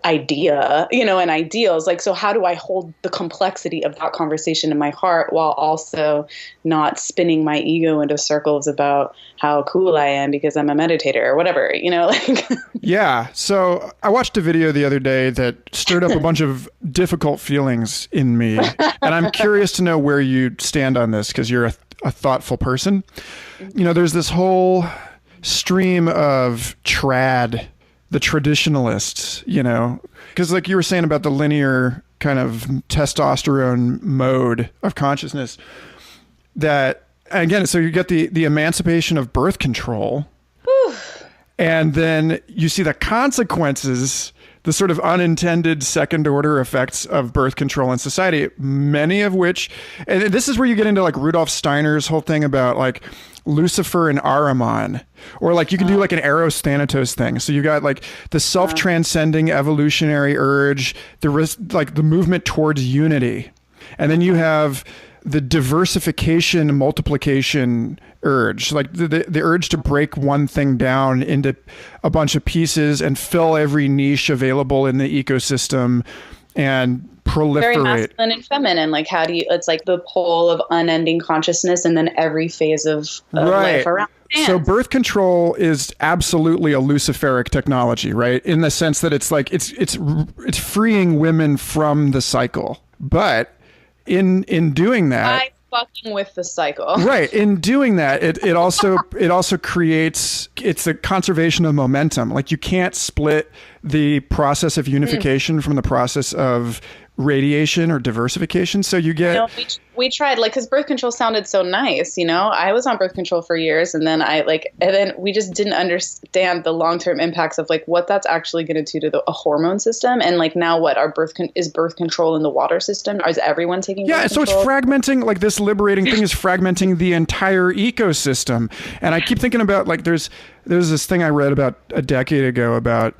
idea, and ideals. Like, so how do I hold the complexity of that conversation in my heart while also not spinning my ego into circles about how cool I am because I'm a meditator or whatever, like. Yeah. So I watched a video the other day that stirred up a bunch of difficult feelings in me. And I'm curious to know where you stand on this, because you're a thoughtful person. There's this whole stream of trad, the traditionalists, because like you were saying about the linear kind of testosterone mode of consciousness, that, again, so you get the emancipation of birth control. Whew. And then you see the consequences, the sort of unintended second order effects of birth control in society, many of which, and this is where you get into like Rudolf Steiner's whole thing about like Lucifer and Ahriman, or like you can do like an Eros Thanatos thing. So you got like the self-transcending evolutionary urge, the movement towards unity. And then you have the diversification multiplication urge, like the urge to break one thing down into a bunch of pieces and fill every niche available in the ecosystem and proliferate. Very masculine and feminine. Like, how do you, it's like the pole of unending consciousness and then every phase of life around. So birth control is absolutely a Luciferic technology, right? In the sense that it's like, it's freeing women from the cycle. But in doing that, I fucking with the cycle. Right. In doing that, it also creates, it's a conservation of momentum. Like, you can't split the process of unification from the process of radiation or diversification. So you get, we tried, like, because birth control sounded so nice, I was on birth control for years, and then then we just didn't understand the long-term impacts of like what that's actually going to do to a hormone system. And like, now what, is birth control in the water system? Is everyone taking birth control? So it's fragmenting, like, this liberating thing is fragmenting the entire ecosystem. And I keep thinking about, like, there's this thing I read about a decade ago about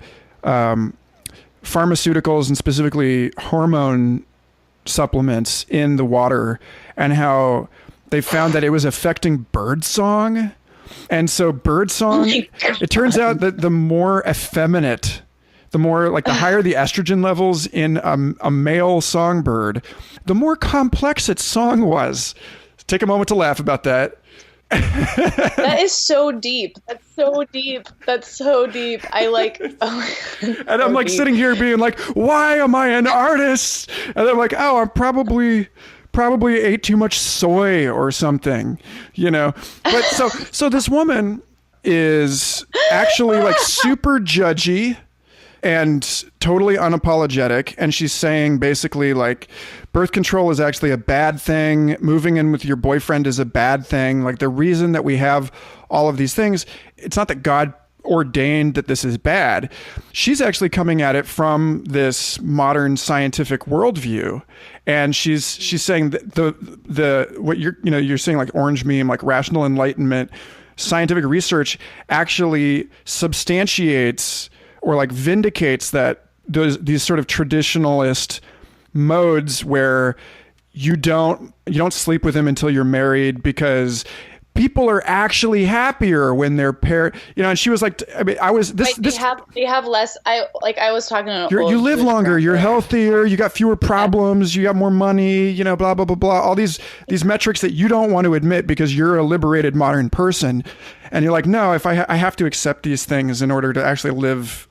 pharmaceuticals and specifically hormone supplements in the water, and how they found that it was affecting birdsong. And so birdsong, it turns out that the more effeminate, the more, like, the higher the estrogen levels in a male songbird, the more complex its song was. Take a moment to laugh about that. That is so deep. That's so deep. That's so deep. I like. And I'm like sitting here being like, why am I an artist? And I'm like, oh, I probably ate too much soy or something, But so this woman is actually like super judgy and totally unapologetic. And she's saying basically, like, birth control is actually a bad thing. Moving in with your boyfriend is a bad thing. Like, the reason that we have all of these things, it's not that God ordained that this is bad. She's actually coming at it from this modern scientific worldview. And she's saying that the what you're saying, like orange meme, like rational enlightenment, scientific research actually substantiates or like vindicates that these sort of traditionalist modes where you don't sleep with him until you're married because people are actually happier when they're paired. And she was like, I mean, I was this. They have less. I was talking to you live longer. You're healthier. You got fewer problems. You got more money. Blah blah blah blah. All these metrics that you don't want to admit because you're a liberated modern person, and you're like, no, if I have to accept these things in order to actually live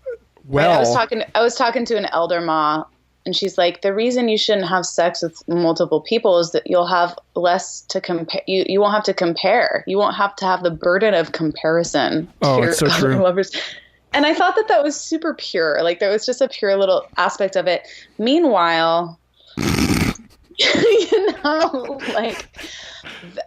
well. Right, I was talking to an elder ma. And she's like, the reason you shouldn't have sex with multiple people is that you'll have less to compare. You won't have to compare. You won't have to have the burden of comparison. Oh, it's so true. Lovers. And I thought that was super pure. Like, there was just a pure little aspect of it. Meanwhile,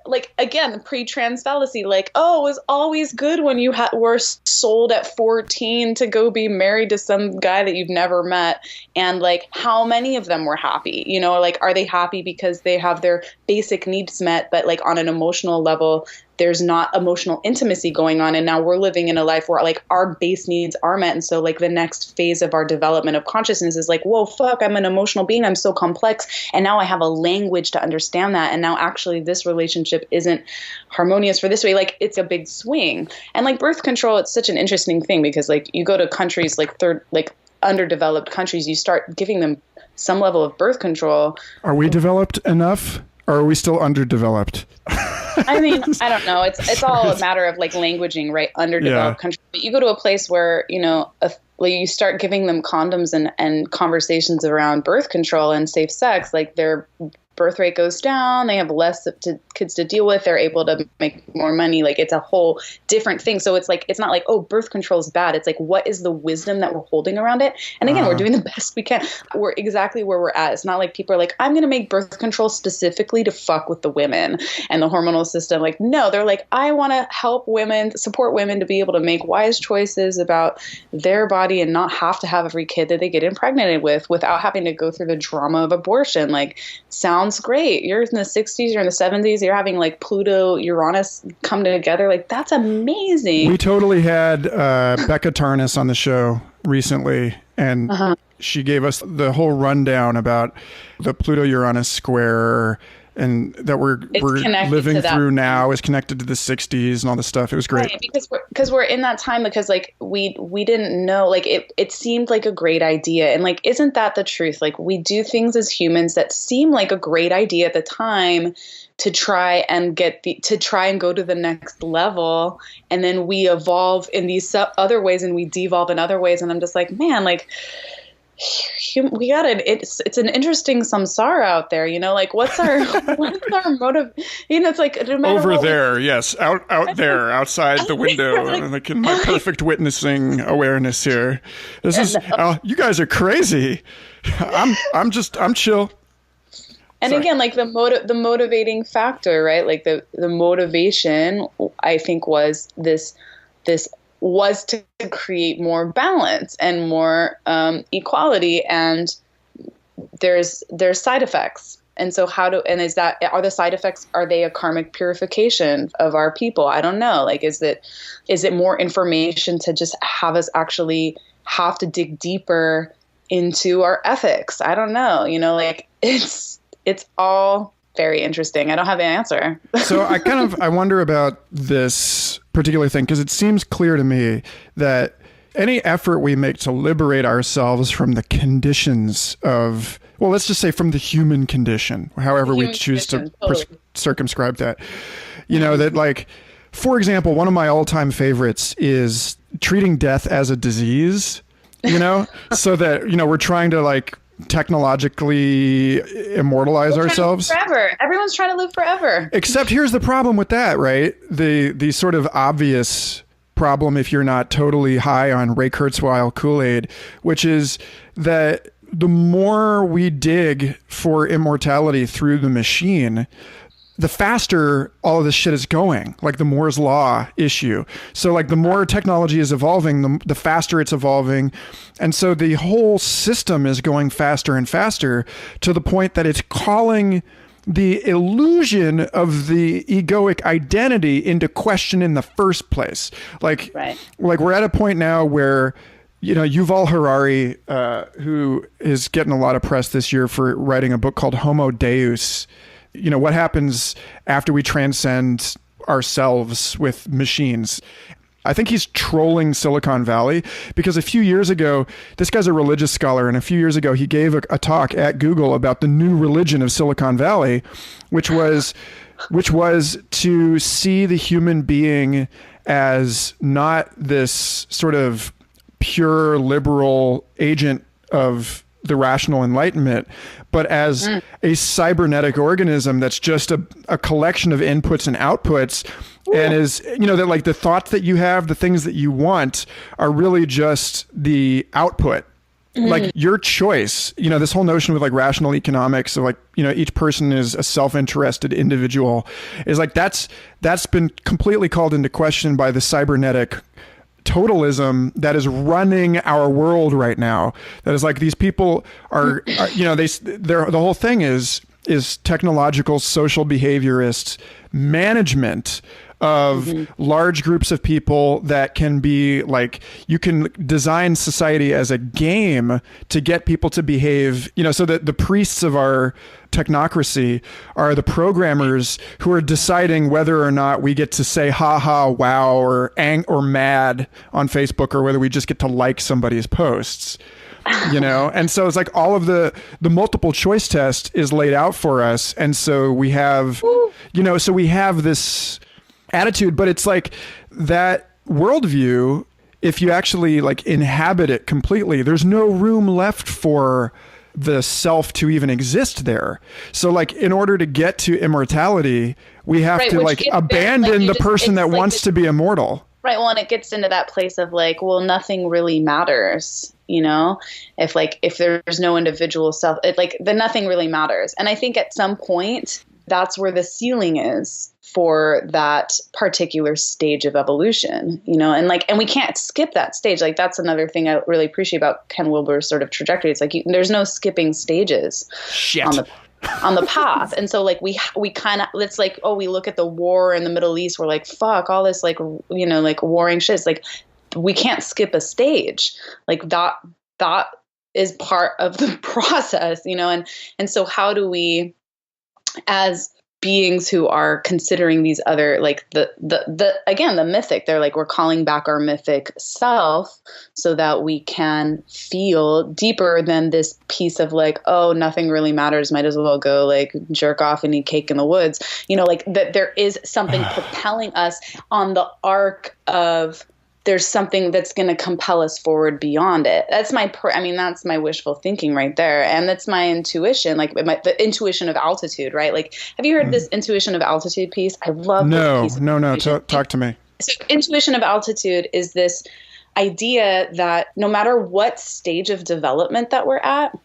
like again, the pre-trans fallacy, like, oh, it was always good when you were sold at 14 to go be married to some guy that you've never met. And like, how many of them were happy? Like, are they happy because they have their basic needs met, but like on an emotional level, there's not emotional intimacy going on. And now we're living in a life where like our base needs are met. And so like the next phase of our development of consciousness is like, whoa, fuck, I'm an emotional being. I'm so complex. And now I have a language to understand that. And now actually this relationship isn't harmonious for this way. Like, it's a big swing. And like birth control, it's such an interesting thing because like you go to countries like underdeveloped countries, you start giving them some level of birth control. Are we developed enough? Or are we still underdeveloped? I mean, I don't know. It's all a matter of like languaging, right? Underdeveloped countries. But you go to a place where, you start giving them condoms and conversations around birth control and safe sex, like their birth rate goes down. They have less kids to deal with. They're able to make more money. Like, it's a whole different thing. So it's like, it's not like, oh, birth control is bad. It's like, what is the wisdom that we're holding around it? And again, we're doing the best we can. We're exactly where we're at. It's not like people are like, I'm going to make birth control specifically to fuck with the women and the hormonal system. Like, no, they're like, I want to help women, support women to be able to make wise choices about their body and not have to have every kid that they get impregnated with without having to go through the drama of abortion. Like, sounds great. You're in the 60s, you're in the 70s, you're having like Pluto, Uranus come together. Like, that's amazing. We totally had Becca Tarnas on the show recently, and she gave us the whole rundown about the Pluto-Uranus square and that we're connected living to that through now is connected to the 60s and all this stuff. It was great. Right, because we're in that time, because like we didn't know, like it seemed like a great idea, and like isn't that the truth? Like we do things as humans that seem like a great idea at the time to try and go to the next level, and then we evolve in these other ways and we devolve in other ways, and I'm just like, man, like we got it. It's an interesting samsara out there, you know, like what's our motive? You know, it's like no matter over there. Yes. Out there, outside the window, like in my perfect witnessing awareness here. This is, you guys are crazy. I'm chill. And Sorry. again, like the motivating factor, right? Like the motivation, I think was this was to create more balance and more equality, and there's side effects. And so are the side effects, are they a karmic purification of our people? I don't know. Like, is it more information to just have us actually have to dig deeper into our ethics? I don't know. You know, like it's all very interesting. I don't have an answer. So I wonder about this particular thing, because it seems clear to me that any effort we make to liberate ourselves from the conditions of, well, let's just say from the human condition, however we choose to circumscribe that, you know, that like, for example, one of my all-time favorites is treating death as a disease, you know, so that, you know, we're trying to like technologically immortalize ourselves forever. Everyone's trying to live forever. Except here's the problem with that, right? The sort of obvious problem if you're not totally high on Ray Kurzweil Kool-Aid, which is that the more we dig for immortality through the machine, the faster all of this shit is going, like the Moore's Law issue. So like the more technology is evolving, the faster it's evolving. And so the whole system is going faster and faster to the point that it's calling the illusion of the egoic identity into question in the first place. Like, right. Like we're at a point now where, you know, Yuval Harari, who is getting a lot of press this year for writing a book called Homo Deus, you know, what happens after we transcend ourselves with machines. I think he's trolling Silicon Valley because a few years ago, this guy's a religious scholar, and a few years ago he gave a talk at Google about the new religion of Silicon Valley, which was to see the human being as not this sort of pure liberal agent of the rational enlightenment, but as a cybernetic organism that's just a collection of inputs and outputs. Ooh. And is, you know, that like the thoughts that you have, the things that you want are really just the output. Like your choice, you know, this whole notion with like rational economics of like, you know, each person is a self-interested individual is like, that's been completely called into question by the cybernetic totalism that is running our world right now. That is like, these people are you know, the whole thing is technological social behaviorist management of large groups of people that can be like, you can design society as a game to get people to behave, you know, so that the priests of our technocracy are the programmers who are deciding whether or not we get to say ha ha wow or mad on Facebook, or whether we just get to like somebody's posts, you know. And so it's like all of the multiple choice test is laid out for us, and so we have, you know, so we have this attitude, but it's like that worldview, if you actually like inhabit it completely, there's no room left for the self to even exist there. So like, in order to get to immortality, we have to like abandon the person that wants to be immortal. Right. Well, and it gets into that place of like, well, nothing really matters, you know, if there's no individual self, then nothing really matters. And I think at some point that's where the ceiling is for that particular stage of evolution, you know, and we can't skip that stage. Like, that's another thing I really appreciate about Ken Wilber's sort of trajectory. It's like, there's no skipping stages on the path. And so like, we kind of, it's like, oh, we look at the war in the Middle East. We're like, fuck all this, like, you know, like warring shit. It's like, we can't skip a stage. Like that is part of the process, you know? And so how do we as beings who are considering these other, like the mythic, they're like, we're calling back our mythic self so that we can feel deeper than this piece of like, oh, nothing really matters, might as well go like jerk off and eat cake in the woods, like that there is something propelling us on the arc of, there's something that's going to compel us forward beyond it. That's that's my wishful thinking right there. And that's my intuition, like the intuition of altitude, right? Like, have you heard this intuition of altitude piece? I love this piece. No. Talk to me. So intuition of altitude is this idea that no matter what stage of development that we're at,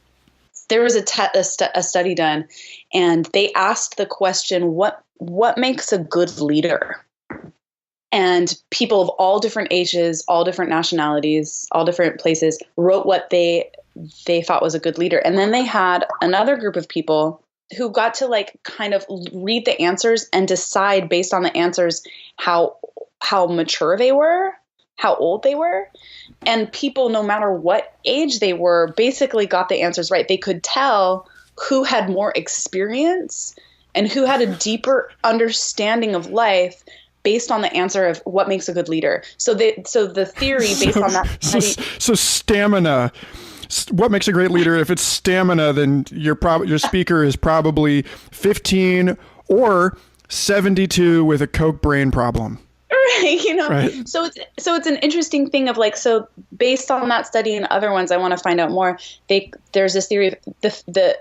there was a study done, and they asked the question, what makes a good leader? And people of all different ages, all different nationalities, all different places wrote what they thought was a good leader. And then they had another group of people who got to like kind of read the answers and decide based on the answers how mature they were, how old they were. And people, no matter what age they were, basically got the answers right. They could tell who had more experience and who had a deeper understanding of life based on the answer of what makes a good leader. So the theory based on that study, so stamina. What makes a great leader? If it's stamina, then your speaker is probably 15 or 72 with a coke brain problem. Right, Right. So it's an interesting thing of like, so based on that study and other ones, I want to find out more. There's this theory of the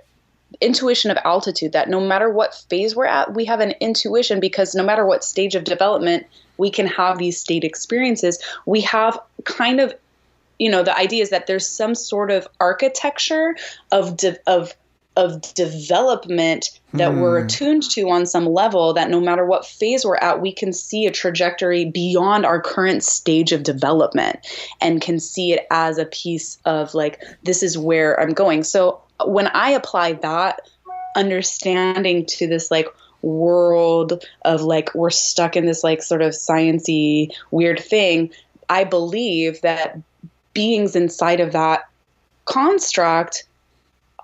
intuition of altitude, that no matter what phase we're at, we have an intuition, because no matter what stage of development we can have these state experiences, we have kind of, the idea is that there's some sort of architecture of development that we're attuned to on some level, that no matter what phase we're at, we can see a trajectory beyond our current stage of development and can see it as a piece of like, this is where I'm going. So when I apply that understanding to this like world of like, we're stuck in this like sort of science-y weird thing, I believe that beings inside of that construct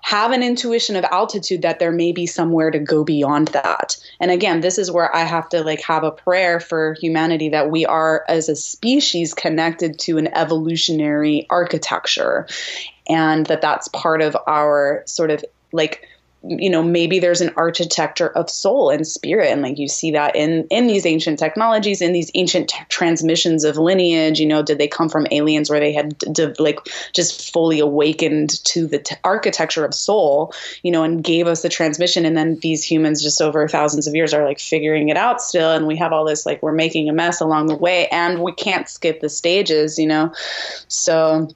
have an intuition of altitude, that there may be somewhere to go beyond that. And again, this is where I have to like have a prayer for humanity, that we are as a species connected to an evolutionary architecture, and that's part of our sort of like, maybe there's an architecture of soul and spirit. And like, you see that in these ancient technologies, in these ancient transmissions of lineage, did they come from aliens where they had like just fully awakened to the architecture of soul, and gave us the transmission. And then these humans just over thousands of years are like figuring it out still. And we have all this, like, we're making a mess along the way, and we can't skip the stages, So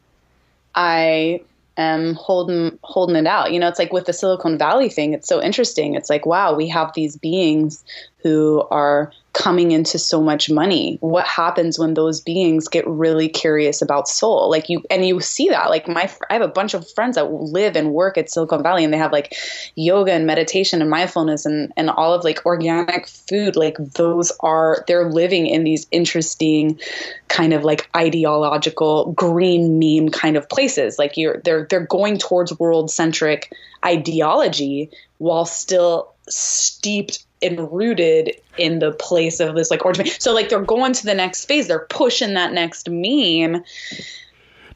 I am holding it out. It's like with the Silicon Valley thing, it's so interesting. It's like, wow, we have these beings who are coming into so much money. What happens when those beings get really curious about soul? Like you see that, like I have a bunch of friends that live and work at Silicon Valley, and they have like yoga and meditation and mindfulness and all of like organic food. Like they're living in these interesting kind of like ideological green meme kind of places. Like they're going towards world centric ideology while still steeped and rooted in the place of this like origin. So like they're going to the next phase. They're pushing that next meme.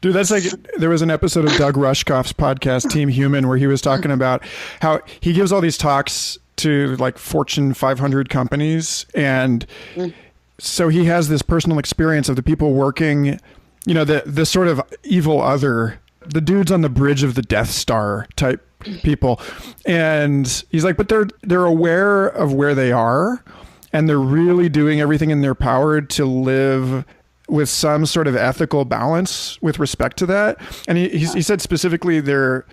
Dude, that's like, there was an episode of Doug Rushkoff's podcast, Team Human, where he was talking about how he gives all these talks to like Fortune 500 companies. And so he has this personal experience of the people working, the sort of evil other, the dudes on the bridge of the Death Star type people. And he's like, but they're aware of where they are, and they're really doing everything in their power to live with some sort of ethical balance with respect to that. And he said specifically they're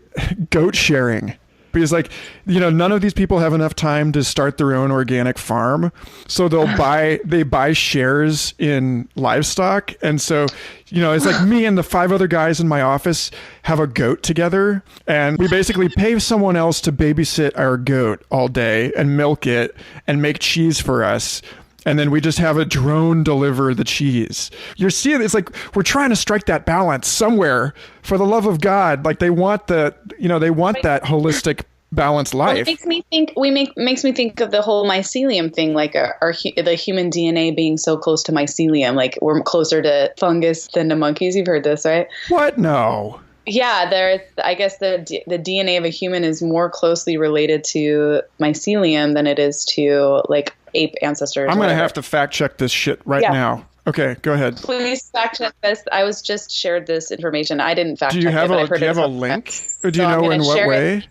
goat sharing. Because like, none of these people have enough time to start their own organic farm. So they buy shares in livestock. And so, it's like me and the 5 other guys in my office have a goat together. And we basically pay someone else to babysit our goat all day and milk it and make cheese for us. And then we just have a drone deliver the cheese. You're seeing, it's like, we're trying to strike that balance somewhere, for the love of God. Like they want that holistic balanced life. Well, it makes me think of the whole mycelium thing, like the human DNA being so close to mycelium, like we're closer to fungus than to monkeys. You've heard this, right? What? No. Yeah, I guess the DNA of a human is more closely related to mycelium than it is to like ape ancestors. I'm going to have to fact check this shit right now. Okay, go ahead. Please fact check this. I was just shared this information. I didn't fact check it. Do you have a link? Or do you know in what way?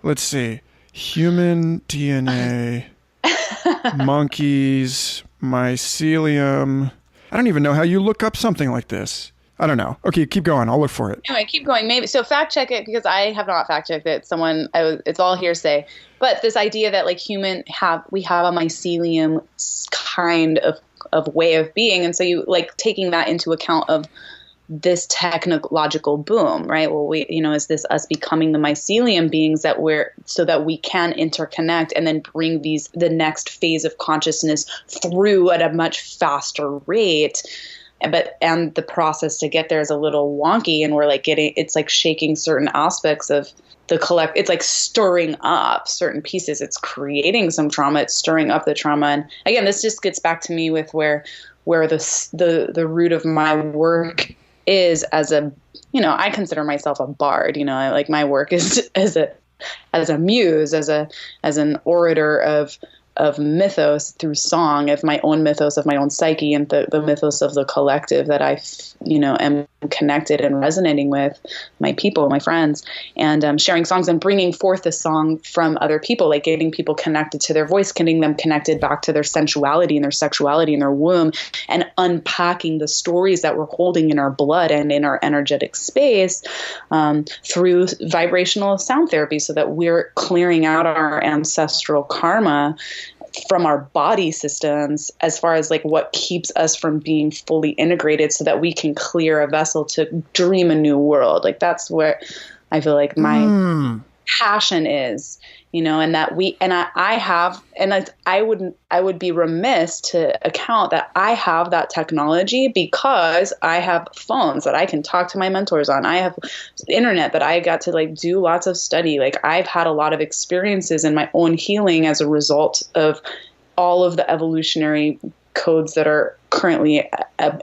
Let's see. Human DNA, monkeys, mycelium. I don't even know how you look up something like this. I don't know. Okay, keep going. I'll look for it. Anyway, keep going. Maybe so. Fact check it because I have not fact checked it. It's all hearsay. But this idea that like we have a mycelium kind of way of being, and so you like taking that into account of this technological boom, right? Well, is this us becoming the mycelium beings so that we can interconnect and then bring the next phase of consciousness through at a much faster rate. And the process to get there is a little wonky, and we're like it's like shaking certain aspects of the it's like stirring up certain pieces. It's creating some trauma. It's stirring up the trauma. And again, this just gets back to me with where the root of my work is as I consider myself a bard, like my work is as a muse, as an orator of mythos through song, of my own mythos, of my own psyche, and the mythos of the collective that I, am connected and resonating with my people, my friends, and sharing songs and bringing forth a song from other people, like getting people connected to their voice, getting them connected back to their sensuality and their sexuality and their womb, and unpacking the stories that we're holding in our blood and in our energetic space through vibrational sound therapy, so that we're clearing out our ancestral karma from our body systems as far as like what keeps us from being fully integrated, so that we can clear a vessel to dream a new world. Like that's where I feel like my passion is, and that I would be remiss to account that I have that technology because I have phones that I can talk to my mentors on. I have internet that I got to like do lots of study. Like I've had a lot of experiences in my own healing as a result of all of the evolutionary codes that are currently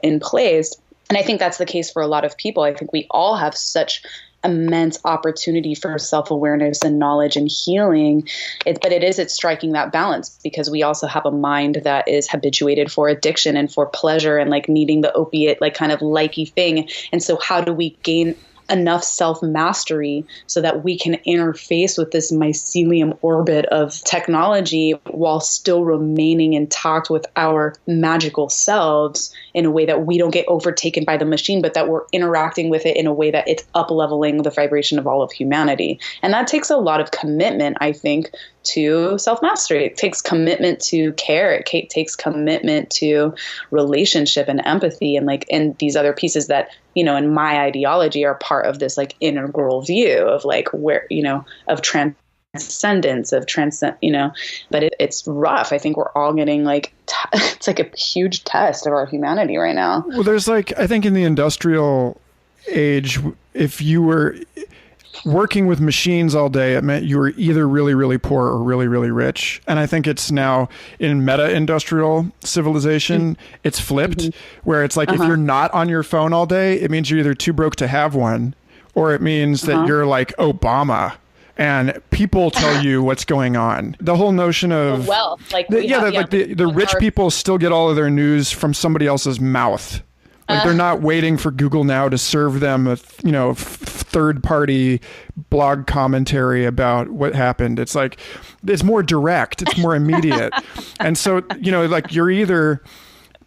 in place. And I think that's the case for a lot of people. I think we all have such immense opportunity for self-awareness and knowledge and healing. But it's striking that balance, because we also have a mind that is habituated for addiction and for pleasure and like needing the opiate, like kind of likey thing. And so how do we gain enough self-mastery so that we can interface with this mycelium orbit of technology while still remaining intact with our magical selves in a way that we don't get overtaken by the machine, but that we're interacting with it in a way that it's up-leveling the vibration of all of humanity. And that takes a lot of commitment, I think, to self-mastery. It takes commitment to care. It takes commitment to relationship and empathy and these other pieces that, in my ideology are part of this like integral view of like where, of transcendence, of but it's rough. I think we're all getting like, it's like a huge test of our humanity right now. Well, there's like, I think in the industrial age, if you were working with machines all day, it meant you were either really, really poor or really, really rich. And I think it's now in meta-industrial civilization, it's flipped, where it's like if you're not on your phone all day, it means you're either too broke to have one, or it means that you're like Obama and people tell you what's going on. The whole notion of the rich people still get all of their news from somebody else's mouth. Like they're not waiting for Google now to serve them a third-party blog commentary about what happened. It's like it's more direct, it's more immediate, and so like you're either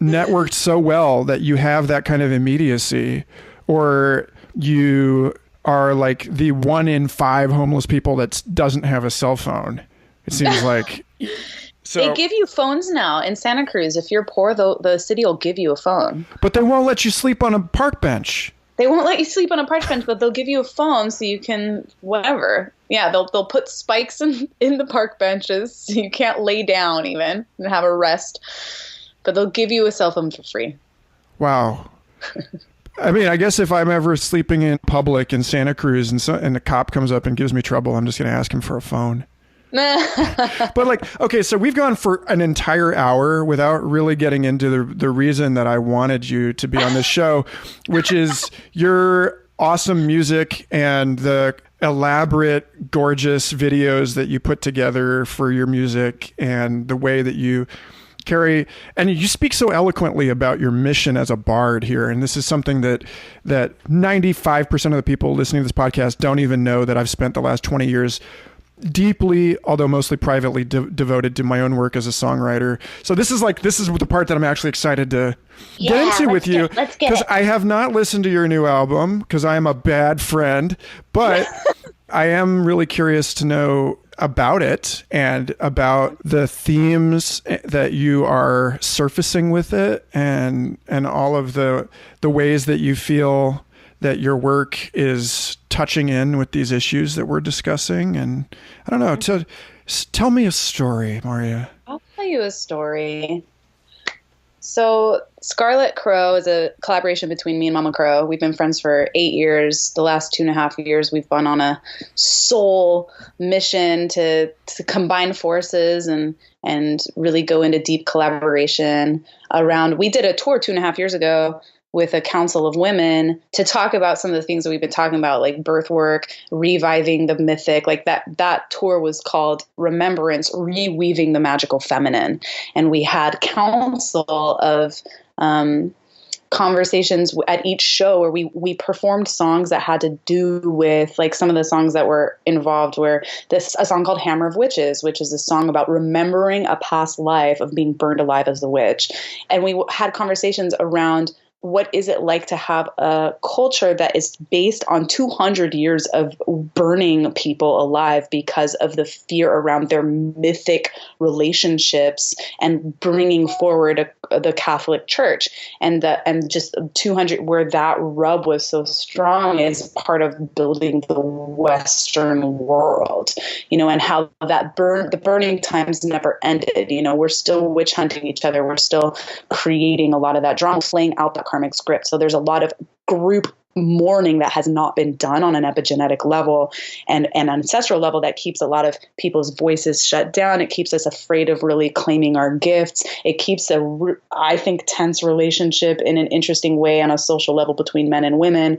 networked so well that you have that kind of immediacy, or you are like the 1 in 5 homeless people that doesn't have a cell phone. It seems like. So, they give you phones now in Santa Cruz. If you're poor, the city will give you a phone. But they won't let you sleep on a park bench. They won't let you sleep on a park bench, but they'll give you a phone so you can whatever. Yeah, they'll put spikes in the park benches so you can't lay down even and have a rest. But they'll give you a cell phone for free. Wow. I mean, I guess if I'm ever sleeping in public in Santa Cruz and the cop comes up and gives me trouble, I'm just going to ask him for a phone. But like, okay, so we've gone for an entire hour without really getting into the reason that I wanted you to be on this show, which is your awesome music and the elaborate, gorgeous videos that you put together for your music and the way that you carry, and you speak so eloquently about your mission as a bard here. And this is something that 95% of the people listening to this podcast don't even know, that I've spent the last 20 years deeply, although mostly privately, devoted to my own work as a songwriter. So this is the part that I'm actually excited to get into with you, because I have not listened to your new album because I am a bad friend, but I am really curious to know about it and about the themes that you are surfacing with it, and all of the ways that you feel that your work is touching in with these issues that we're discussing. And I don't know, tell me a story, Marya. I'll tell you a story. So Scarlet Crow is a collaboration between me and Mama Crow. We've been friends for 8 years. The last 2.5 years, we've gone on a soul mission to combine forces and really go into deep collaboration around. We did a tour 2.5 years ago with a council of women to talk about some of the things that we've been talking about, like birth work, reviving the mythic. Like that tour was called Remembrance, Reweaving the Magical Feminine. And we had council of conversations at each show where we performed songs that had to do with, like, some of the songs that were involved were a song called Hammer of Witches, which is a song about remembering a past life of being burned alive as a witch. And we had conversations around, what is it like to have a culture that is based on 200 years of burning people alive because of the fear around their mythic relationships and bringing forward the Catholic Church, and just 200, where that rub was so strong is part of building the Western world, and how the burning times never ended. We're still witch hunting each other. We're still creating a lot of that drama, playing out that karmic script. So there's a lot of group mourning that has not been done on an epigenetic level and an ancestral level that keeps a lot of people's voices shut down. It keeps us afraid of really claiming our gifts. It keeps I think, tense relationship in an interesting way on a social level between men and women.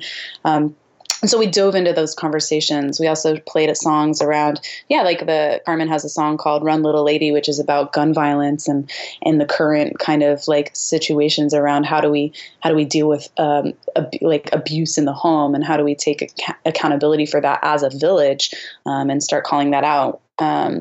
And so we dove into those conversations. We also played songs around, like Carmen has a song called Run Little Lady, which is about gun violence and the current kind of like situations around how do we deal with abuse in the home, and how do we take accountability for that as a village, and start calling that out.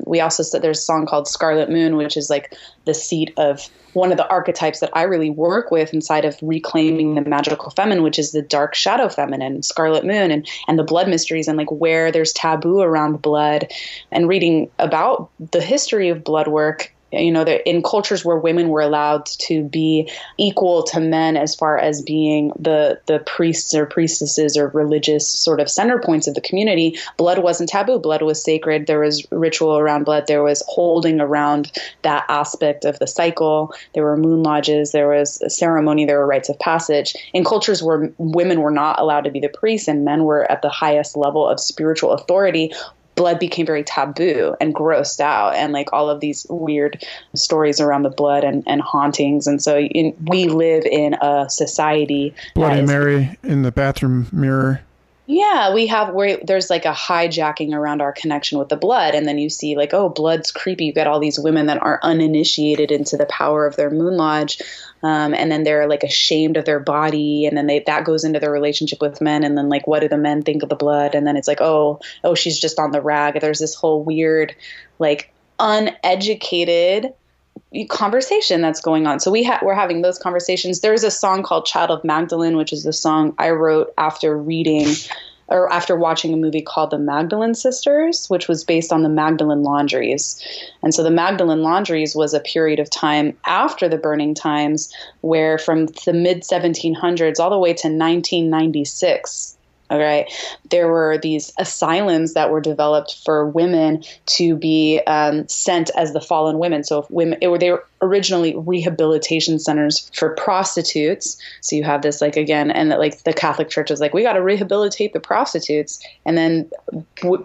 We also said there's a song called Scarlet Moon, which is like the seat of one of the archetypes that I really work with inside of reclaiming the magical feminine, which is the dark shadow feminine, Scarlet Moon, and the blood mysteries, and like where there's taboo around blood, and reading about the history of blood work. That in cultures where women were allowed to be equal to men as far as being the priests or priestesses or religious sort of center points of the community, blood wasn't taboo. Blood was sacred. There was ritual around blood. There was holding around that aspect of the cycle. There were moon lodges. There was a ceremony. There were rites of passage. In cultures where women were not allowed to be the priests and men were at the highest level of spiritual authority, blood became very taboo and grossed out, and like all of these weird stories around the blood and hauntings. And so we live in a society. Bloody Mary in the bathroom mirror. Yeah, we have where there's like a hijacking around our connection with the blood. And then you see like, oh, blood's creepy. You get all these women that are uninitiated into the power of their moon lodge. And then they're like ashamed of their body. And then that goes into their relationship with men. And then like, what do the men think of the blood? And then it's like, oh, she's just on the rag. There's this whole weird, like uneducated conversation that's going on. So we're having those conversations. There's a song called Child of Magdalene, which is a song I wrote after watching a movie called The Magdalene Sisters, which was based on the Magdalene Laundries. And so the Magdalene Laundries was a period of time after the burning times, where from the mid 1700s all the way to 1996, okay, there were these asylums that were developed for women to be sent as the fallen women. So if women, they were originally rehabilitation centers for prostitutes. So you have this like, again, and that like the Catholic Church is like, we got to rehabilitate the prostitutes. And then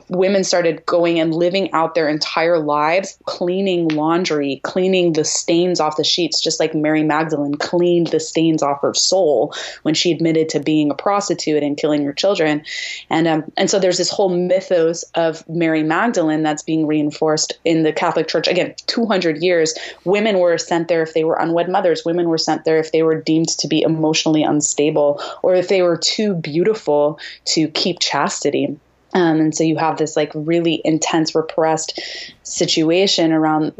women started going and living out their entire lives, cleaning laundry, cleaning the stains off the sheets, just like Mary Magdalene cleaned the stains off her soul when she admitted to being a prostitute and killing her children. And so there's this whole mythos of Mary Magdalene that's being reinforced in the Catholic Church. Again, 200 years, women were sent there if they were unwed mothers. Women were sent there if they were deemed to be emotionally unstable, or if they were too beautiful to keep chastity. And so you have this like really intense repressed situation around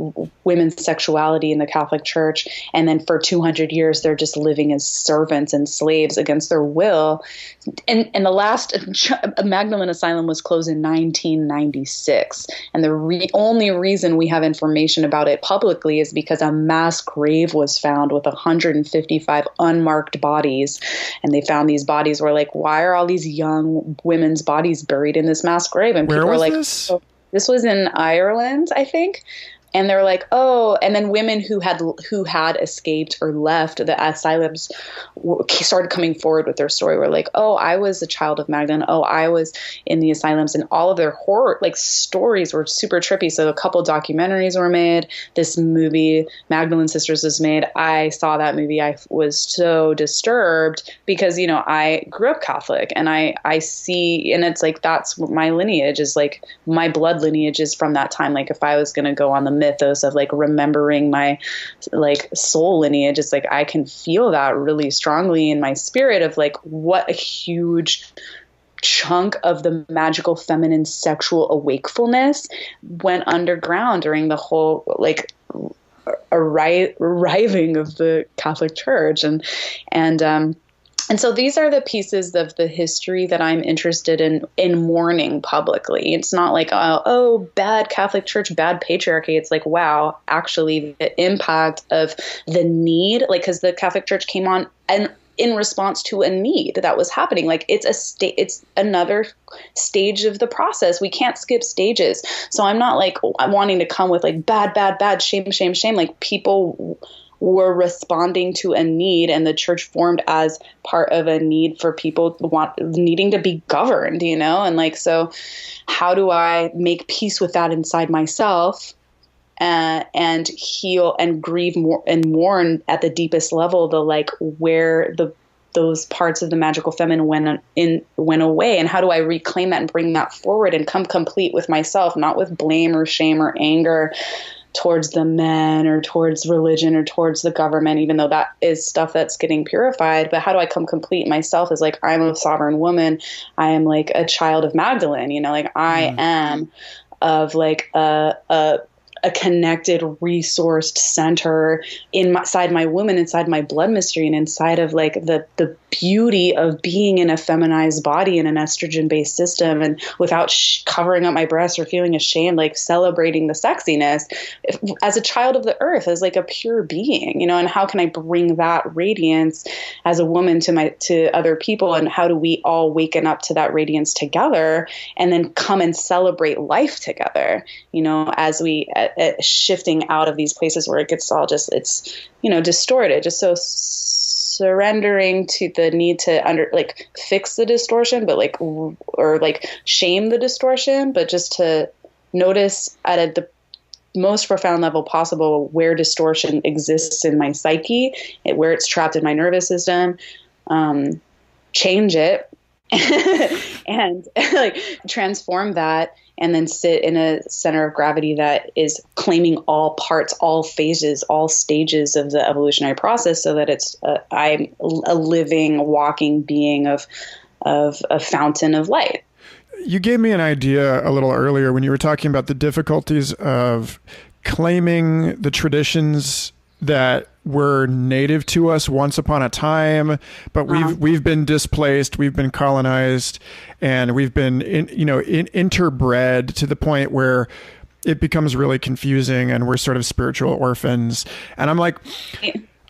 women's sexuality in the Catholic Church. And then for 200 years, they're just living as servants and slaves against their will. And the last Magdalene Asylum was closed in 1996. And the only reason we have information about it publicly is because a mass grave was found with 155 unmarked bodies. And they found these bodies were like, why are all these young women's bodies buried in this mass grave? And people were like, this? Oh, this was in Ireland, I think. And they're like, oh, and then women who had escaped or left the asylums started coming forward with their story. We're like, oh, I was a child of Magdalene. Oh, I was in the asylums, and all of their horror, like stories were super trippy. So a couple documentaries were made. This movie, Magdalene Sisters, was made. I saw that movie. I was so disturbed because, you know, I grew up Catholic, and I see, and it's like, that's my lineage is like, my blood lineage is from that time. Like if I was going to go on the mythos of like remembering my like soul lineage, it's like I can feel that really strongly in my spirit of like what a huge chunk of the magical feminine sexual awakefulness went underground during the whole like arriving of the Catholic Church. And so these are the pieces of the history that I'm interested in mourning publicly. It's not like, oh, bad Catholic Church, bad patriarchy. It's like, wow, actually the impact of the need, like, because the Catholic Church came on and in response to a need that was happening. Like it's another stage of the process. We can't skip stages. So I'm not like, I'm wanting to come with like bad, shame. Like people were responding to a need, and the church formed as part of a need for people needing to be governed, you know? And like, so how do I make peace with that inside myself, and heal and grieve more and mourn at the deepest level, the like where those parts of the magical feminine went away, and how do I reclaim that and bring that forward and come complete with myself, not with blame or shame or anger towards the men or towards religion or towards the government, even though that is stuff that's getting purified. But how do I come complete myself as like, I'm a sovereign woman. I am like a child of Magdalene, you know, like I am of like a connected, resourced center inside my woman, inside my blood mystery, and inside of like the beauty of being in a feminized body in an estrogen-based system, and without covering up my breasts or feeling ashamed, like celebrating the sexiness as a child of the earth, as like a pure being, you know. And how can I bring that radiance as a woman to other people, and how do we all waken up to that radiance together and then come and celebrate life together, you know, as we shifting out of these places where it gets all just, it's, you know, distorted, just so surrendering to the need to fix the distortion, but like, or like shame the distortion, but just to notice at the most profound level possible where distortion exists in my psyche, where it's trapped in my nervous system, change it and like transform that, and then sit in a center of gravity that is claiming all parts, all phases, all stages of the evolutionary process, so that it's I'm a living, walking being of a fountain of light. You gave me an idea a little earlier when you were talking about the difficulties of claiming the traditions that were native to us once upon a time, but we've been displaced, we've been colonized, and we've been interbred to the point where it becomes really confusing, and we're sort of spiritual orphans. And I'm like,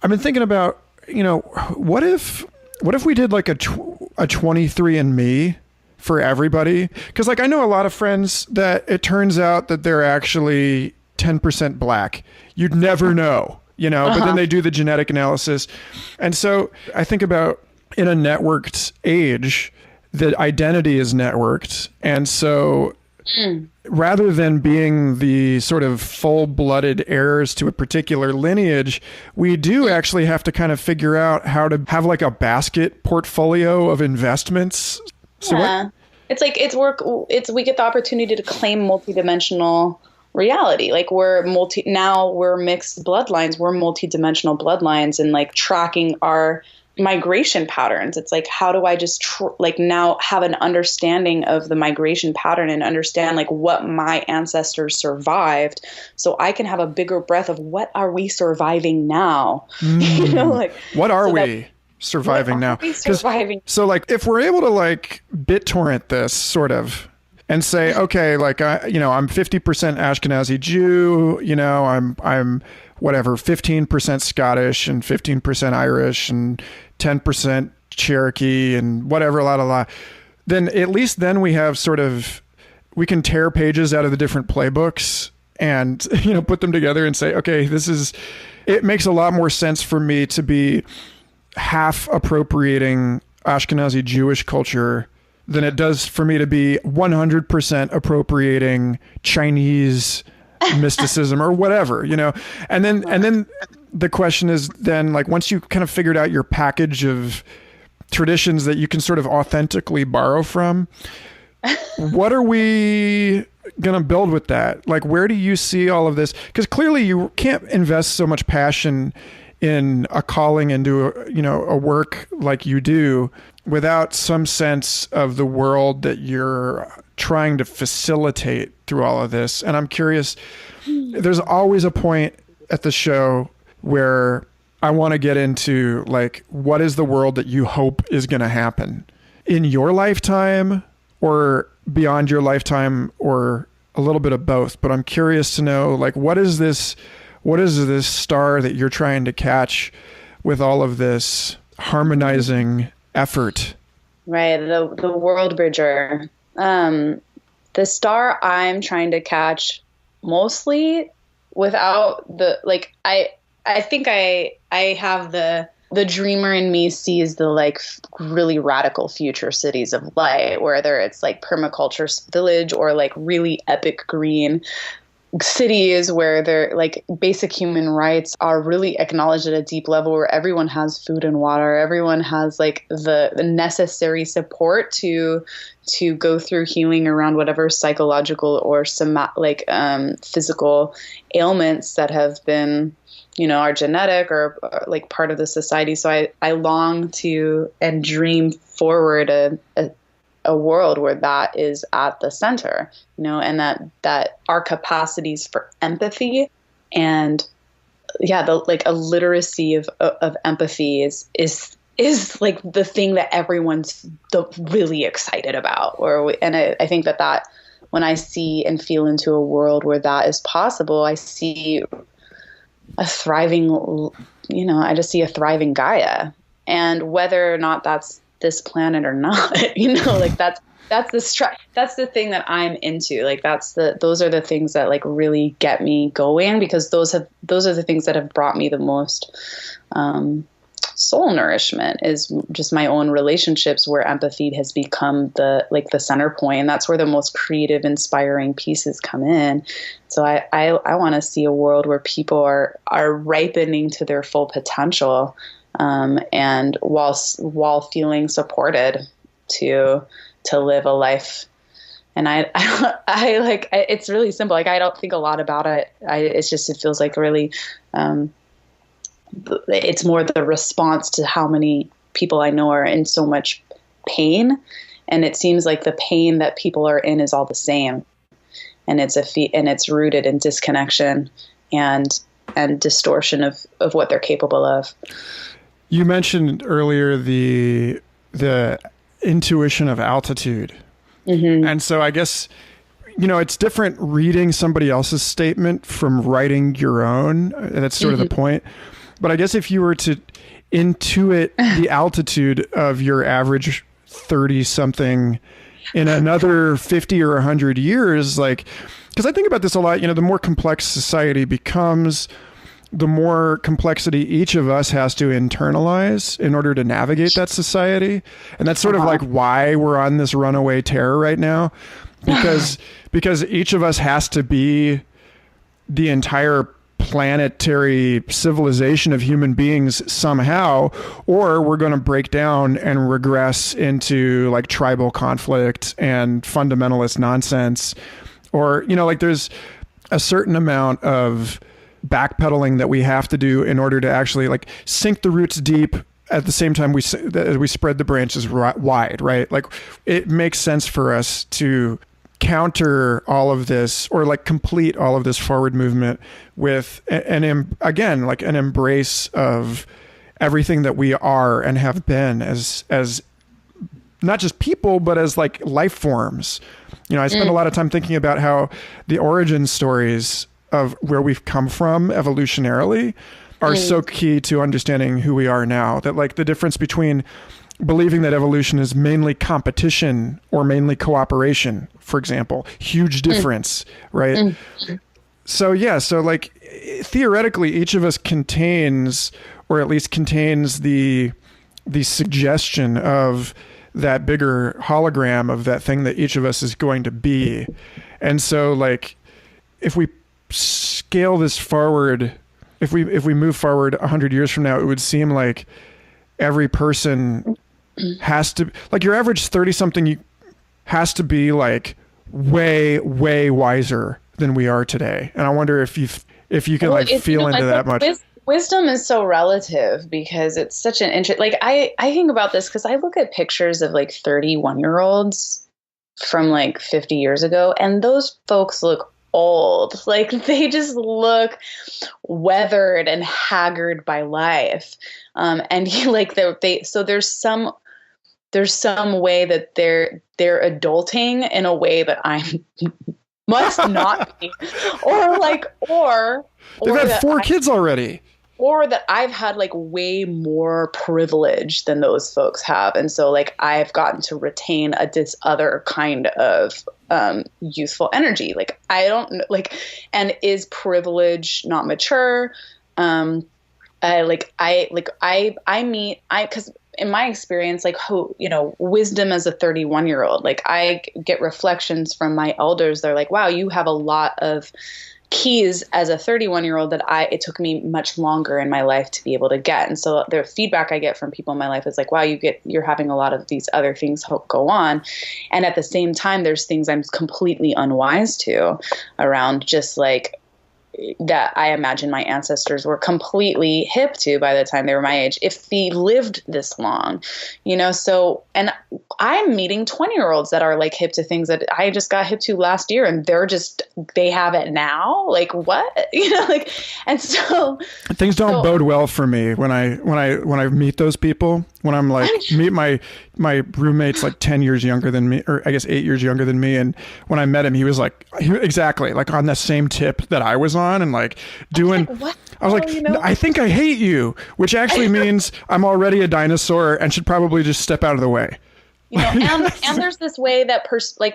I've been thinking about, you know, what if we did like a 23andMe for everybody? Because like I know a lot of friends that it turns out that they're actually 10% black. You'd never know. but then they do the genetic analysis. And so I think about in a networked age, the identity is networked. And so rather than being the sort of full-blooded heirs to a particular lineage, we do actually have to kind of figure out how to have like a basket portfolio of investments. So it's like we get the opportunity to claim multidimensional reality. Like we're mixed bloodlines, we're multidimensional bloodlines, and like tracking our migration patterns. It's like, how do I just now have an understanding of the migration pattern and understand like what my ancestors survived, so I can have a bigger breadth of what are we surviving now? What are we surviving now? So like if we're able to like BitTorrent this sort of and say, okay, like I'm 50% Ashkenazi Jew, I'm whatever, 15% Scottish and 15% Irish and 10% Cherokee and whatever, then at least then we have we can tear pages out of the different playbooks and, put them together and say, okay, it makes a lot more sense for me to be half appropriating Ashkenazi Jewish culture than it does for me to be 100% appropriating Chinese mysticism or whatever, and then the question is then like, once you kind of figured out your package of traditions that you can sort of authentically borrow from, what are we going to build with that? Like, where do you see all of this? Because clearly you can't invest so much passion in a calling into a work like you do without some sense of the world that you're trying to facilitate through all of this. And I'm curious, there's always a point at the show where I want to get into like, what is the world that you hope is going to happen in your lifetime or beyond your lifetime, or a little bit of both? But I'm curious to know, like, what is this star that you're trying to catch with all of this harmonizing effort? Right. The world bridger. The star I'm trying to catch mostly without I think I have the dreamer in me sees the like really radical future cities of light, whether it's like permaculture village or like really epic green cities where they're like basic human rights are really acknowledged at a deep level, where everyone has food and water, everyone has like the necessary support to go through healing around whatever psychological or physical ailments that have been, are genetic or like part of the society. So I long to and dream forward a world where that is at the center, and that our capacities for empathy and a literacy of empathy is like the thing that everyone's really excited about. I think that when I see and feel into a world where that is possible, I see a thriving, I just see a thriving Gaia. And whether or not that's this planet or not, like that's the thing that I'm into. Like those are the things that like really get me going, because those are the things that have brought me the most soul nourishment, is just my own relationships where empathy has become the center point. And that's where the most creative, inspiring pieces come in. So I want to see a world where people are ripening to their full potential, and while feeling supported to live a life. And I it's really simple. Like, I don't think a lot about it. It feels like really, it's more the response to how many people I know are in so much pain. And it seems like the pain that people are in is all the same. And it's rooted in disconnection and distortion of what they're capable of. You mentioned earlier the intuition of altitude. Mm-hmm. And so I guess, it's different reading somebody else's statement from writing your own. That's sort of the point. But I guess if you were to intuit the altitude of your average 30-something in another 50 or 100 years, like, because I think about this a lot, the more complex society becomes, the more complexity each of us has to internalize in order to navigate that society. And that's sort of like why we're on this runaway terror right now, because each of us has to be the entire planetary civilization of human beings somehow, or we're going to break down and regress into like tribal conflict and fundamentalist nonsense. Or, you know, like there's a certain amount of backpedaling that we have to do in order to actually like sink the roots deep at the same time we spread the branches wide, right? Like it makes sense for us to counter all of this, or like complete all of this forward movement with an embrace of everything that we are and have been as not just people, but as like life forms. You know, I spend a lot of time thinking about how the origin stories of where we've come from evolutionarily are so key to understanding who we are now. That like the difference between believing that evolution is mainly competition or mainly cooperation, for example, huge difference, right? So yeah, so like theoretically each of us contains, or at least contains the suggestion of that bigger hologram of that thing that each of us is going to be. And so like if we scale this forward, if we move forward 100 years from now, it would seem like every person has to, like your average 30 something has to be like way wiser than we are today. And I wonder if you can feel into that much. Wisdom is so relative because it's such an interest. Like I think about this because I look at pictures of like 31-year-olds from like 50 years ago, and those folks look old. Like they just look weathered and haggard by life. And so there's some way that they're adulting in a way that I'm must not be, or they've had 4 kids already. Or that I've had like way more privilege than those folks have. And so like I've gotten to retain this other kind of youthful energy. Like I don't like, and is privilege not mature? Because in my experience, like, wisdom as a 31-year-old, like I get reflections from my elders. They're like, wow, you have a lot of keys as a 31-year-old that it took me much longer in my life to be able to get. And so the feedback I get from people in my life is like, wow, you're having a lot of these other things go on. And at the same time, there's things I'm completely unwise to around, just like that I imagine my ancestors were completely hip to by the time they were my age, if they lived this long, so, and I'm meeting 20-year-olds that are like hip to things that I just got hip to last year, and they have it now. Like what, and so things don't bode well for me when I meet those people, when I'm like, meet my roommate's like 10 years younger than me, or I guess 8 years younger than me. And when I met him, he was exactly like on the same tip that I was on, and like doing, I was like, I think I hate you, which actually means I'm already a dinosaur and should probably just step out of the way. And there's this way that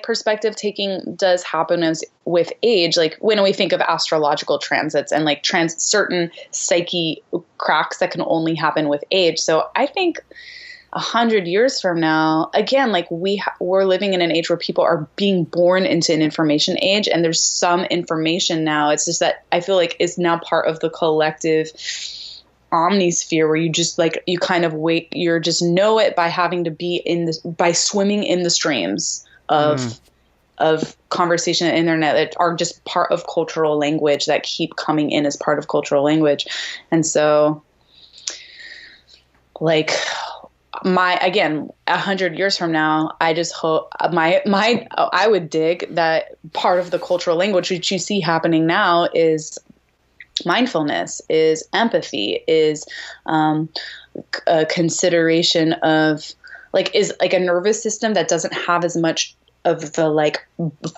perspective taking does happen with age. Like when we think of astrological transits and like certain psyche cracks that can only happen with age. So I think 100 years from now, again, like we're living in an age where people are being born into an information age, and there's some information now. It's just that I feel like it's now part of the collective omnisphere where you just like, you kind of you just know it by having to be by swimming in the streams of conversation and internet that are just part of cultural language that keep coming in as part of cultural language. And so like, 100 years from now, I just hope I would dig that part of the cultural language which you see happening now is mindfulness, is empathy, is a consideration of is a nervous system that doesn't have as much of the like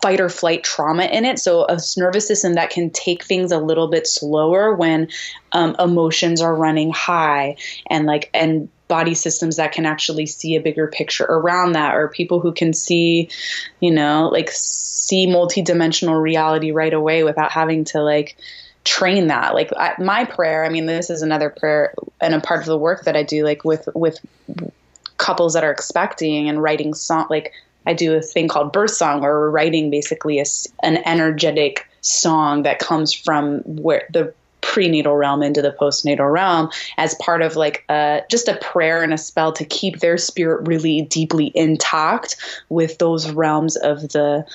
fight or flight trauma in it. So a nervous system that can take things a little bit slower when emotions are running high, and body systems that can actually see a bigger picture around that, or people who can see, see multidimensional reality right away without having to train that. Like my prayer, I mean, this is another prayer and a part of the work that I do, like with couples that are expecting and writing song. Like I do a thing called birth song, where we're writing basically an energetic song that comes from where the prenatal realm into the postnatal realm, as part of like just a prayer and a spell to keep their spirit really deeply intact with those realms of the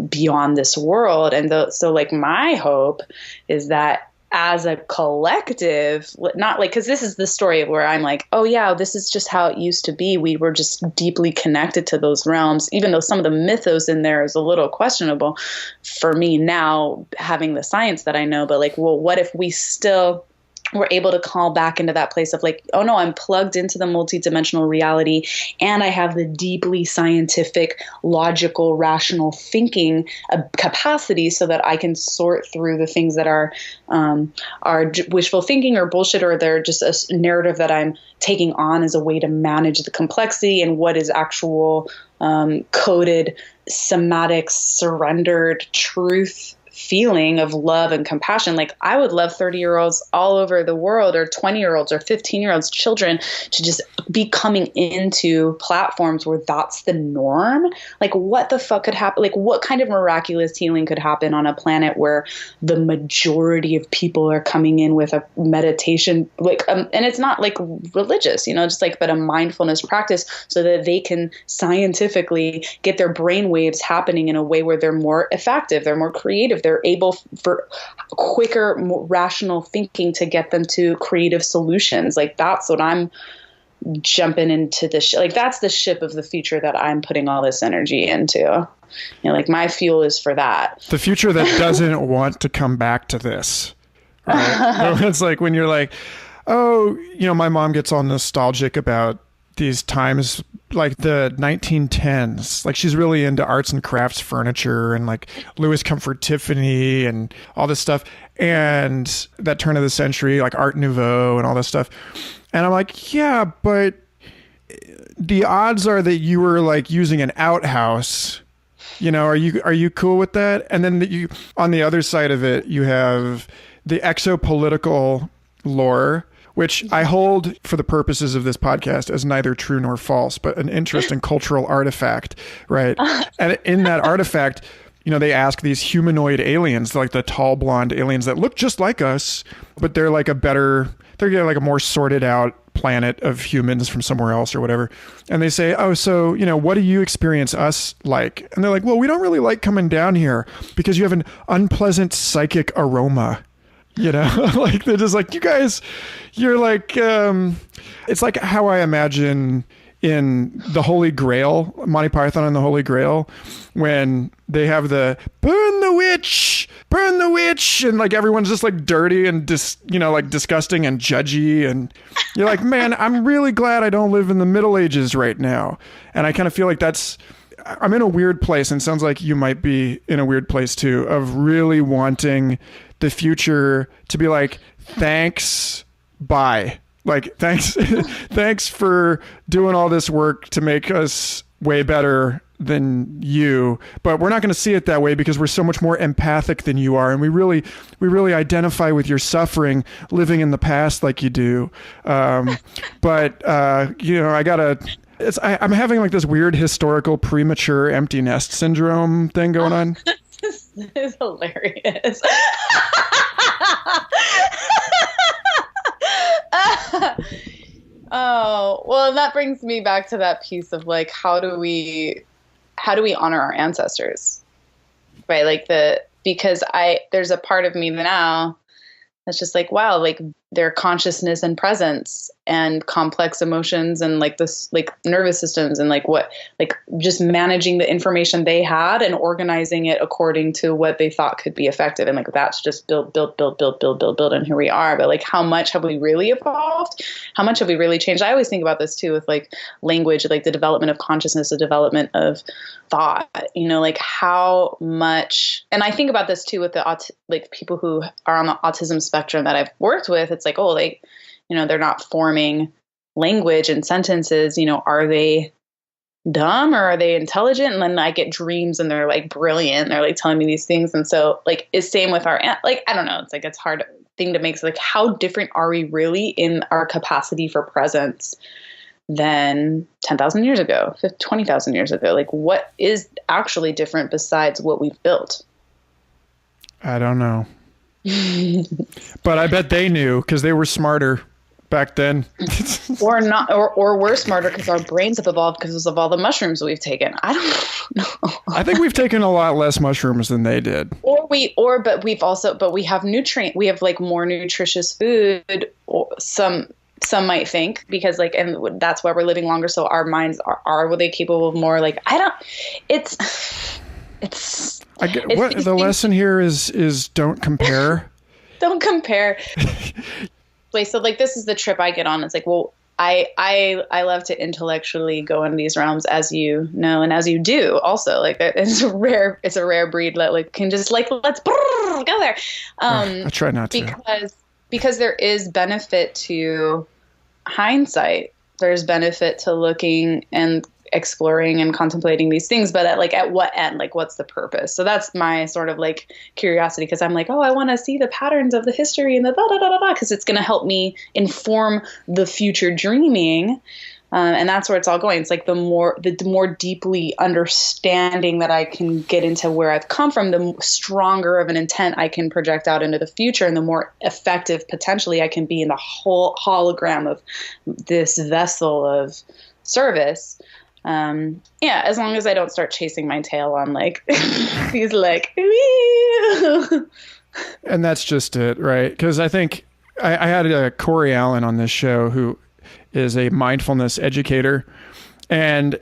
beyond this world. And so like my hope is that as a collective, not like, because this is the story where I'm like, oh yeah, this is just how it used to be. We were just deeply connected to those realms, even though some of the mythos in there is a little questionable for me now, having the science that I know. But like, well, what if we still were able to call back into that place of like, oh no, I'm plugged into the multidimensional reality, and I have the deeply scientific, logical, rational thinking capacity, so that I can sort through the things that are wishful thinking or bullshit, or they're just a narrative that I'm taking on as a way to manage the complexity, and what is actual coded, somatic, surrendered truth feeling of love and compassion. Like I would love 30-year-olds all over the world, or 20-year-olds or 15-year-olds children, to just be coming into platforms where that's the norm. Like what the fuck could happen? Like what kind of miraculous healing could happen on a planet where the majority of people are coming in with a meditation, like, and it's not like religious, just like, but a mindfulness practice, so that they can scientifically get their brain waves happening in a way where they're more effective, they're more creative, they're able for quicker, more rational thinking to get them to creative solutions. Like that's what I'm jumping into like that's the ship of the future that I'm putting all this energy into. Like my fuel is for that. The future that doesn't want to come back to this. Right? It's like when you're like, oh, my mom gets all nostalgic about these times, like the 1910s. Like she's really into arts and crafts furniture and like Louis Comfort Tiffany and all this stuff, and that turn of the century, like Art Nouveau and all this stuff. And I'm like, yeah, but the odds are that you were like using an outhouse. Are you cool with that? And then on the other side of it, you have the exopolitical lore, which I hold for the purposes of this podcast as neither true nor false, but an interesting cultural artifact, right? And in that artifact, they ask these humanoid aliens, like the tall blonde aliens that look just like us, but they're like they're like a more sorted out planet of humans from somewhere else or whatever. And they say, oh, so, what do you experience us like? And they're like, well, we don't really like coming down here because you have an unpleasant psychic aroma. Like they're just like, you guys, you're like, it's like how I imagine in the Holy Grail, Monty Python and the Holy Grail, when they have the burn the witch, and like everyone's just like dirty and like disgusting and judgy, and you're like, man, I'm really glad I don't live in the Middle Ages right now. And I kind of feel like I'm in a weird place, and it sounds like you might be in a weird place too, of really wanting the future to be like, thanks, bye. Like, thanks for doing all this work to make us way better than you, but we're not going to see it that way because we're so much more empathic than you are, and we really identify with your suffering, living in the past like you do. But I'm having like this weird historical premature empty nest syndrome thing going on. This is hilarious. Oh, well, that brings me back to that piece of like, how do we honor our ancestors, right? Like because there's a part of me now that's just like, wow, like their consciousness and presence and complex emotions and like this, like nervous systems and like what, like just managing the information they had and organizing it according to what they thought could be effective. And like, that's just build. And here we are. But like, how much have we really evolved? How much have we really changed? I always think about this too, with like language, like the development of consciousness, the development of thought, like how much, and I think about this too with like people who are on the autism spectrum that I've worked with. It's like, oh, they're not forming language and sentences. Are they dumb or are they intelligent? And then I get dreams and they're like brilliant. And they're like telling me these things. And so like it's same with our, like, I don't know. It's like, it's hard thing to make. So like, how different are we really in our capacity for presence than 10,000 years ago, 20,000 years ago? Like what is actually different besides what we've built? I don't know. But I bet they knew because they were smarter back then. Or not, or we're smarter because our brains have evolved because of all the mushrooms we've taken. I don't know. I think we've taken a lot less mushrooms than they did. But we have we have like more nutritious food, or some might think, because like, and that's why we're living longer. So our minds were they capable of more? Like, the lesson here is don't compare. Don't compare. Wait, so like this is the trip I get on. It's like, well, I love to intellectually go into these realms, as you know, and as you do also. Like it's a rare breed that like can just like let's go there. I try not to, because there is benefit to hindsight. There's benefit to looking and exploring and contemplating these things, but at what end? Like, what's the purpose? So that's my sort of like curiosity, because I'm like, oh, I want to see the patterns of the history and the da da da da da, because it's going to help me inform the future dreaming. And that's where it's all going. It's like the more deeply understanding that I can get into where I've come from, the stronger of an intent I can project out into the future, and the more effective potentially I can be in the whole hologram of this vessel of service. As long as I don't start chasing my tail on like these like, and that's just it, right? Because I think I had Corey Allen on this show, who is a mindfulness educator, and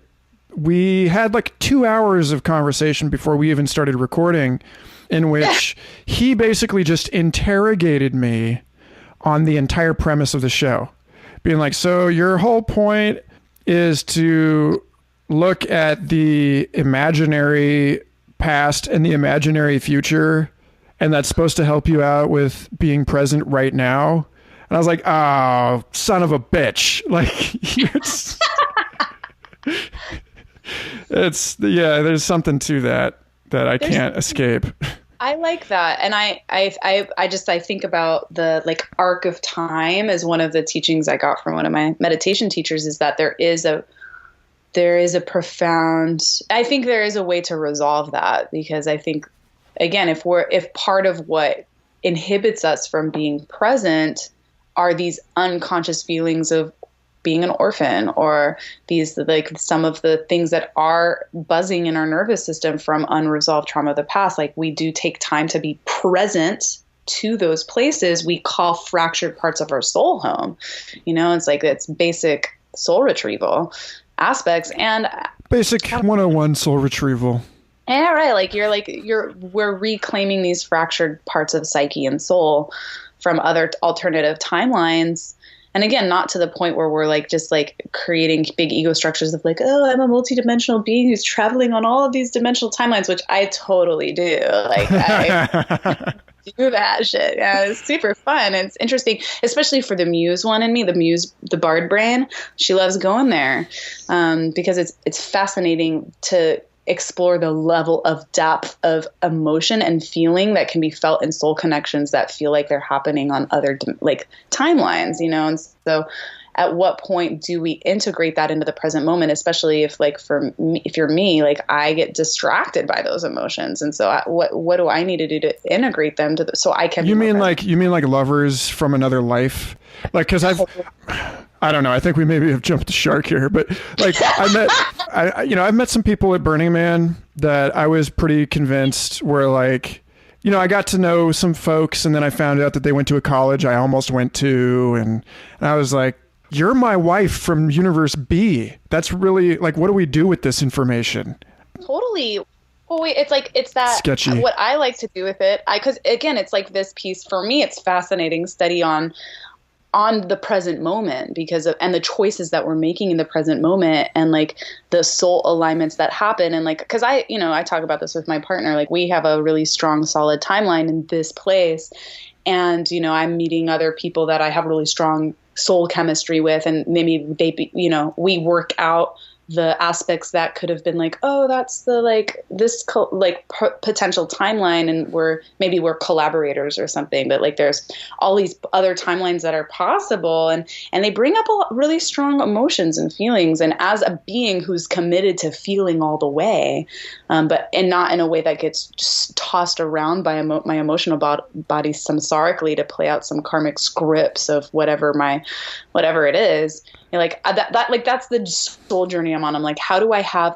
we had like 2 hours of conversation before we even started recording, in which he basically just interrogated me on the entire premise of the show, being like, so your whole point is to look at the imaginary past and the imaginary future, and that's supposed to help you out with being present right now. And I was like, oh, son of a bitch. Like, there's something to that I can't escape. I like that. And I think about the like arc of time as one of the teachings I got from one of my meditation teachers, is that there is a profound, I think there is a way to resolve that, because I think, again, if part of what inhibits us from being present are these unconscious feelings of being an orphan, or these like some of the things that are buzzing in our nervous system from unresolved trauma of the past, like we do take time to be present to those places we call fractured parts of our soul home. It's like it's basic soul retrieval aspects and basic 101 soul retrieval. Yeah, right. We're reclaiming these fractured parts of psyche and soul from other alternative timelines. And again, not to the point where we're like just like creating big ego structures of like, oh, I'm a multidimensional being who's traveling on all of these dimensional timelines, which I totally do. Like I do that shit. Yeah, it's super fun. It's interesting, especially for the muse one in me, the bard brain. She loves going there because it's fascinating to explore the level of depth of emotion and feeling that can be felt in soul connections that feel like they're happening on other like timelines, and so at what point do we integrate that into the present moment, especially if like for me, if you're me, like I get distracted by those emotions, and so what do I need to do to integrate them so I can you mean like lovers from another life, like, because I don't know. I think we maybe have jumped the shark here, but like I've met some people at Burning Man that I was pretty convinced were like, I got to know some folks, and then I found out that they went to a college I almost went to, and I was like, you're my wife from Universe B. That's really like, what do we do with this information? Totally. Well, wait, it's that sketchy. What I like to do with it, because again, it's like this piece for me. It's fascinating study on the present moment and the choices that we're making in the present moment, and like the soul alignments that happen. And like, cause I talk about this with my partner, like we have a really strong, solid timeline in this place. And, I'm meeting other people that I have really strong soul chemistry with, and maybe we work out the aspects that could have been like, oh, that's the like this potential timeline, and we're collaborators or something. But like there's all these other timelines that are possible, and they bring up really strong emotions and feelings. And as a being who's committed to feeling all the way, but not in a way that gets just tossed around by my emotional body samsarically to play out some karmic scripts of whatever it is. Like that's the soul journey I'm on. I'm like, how do I have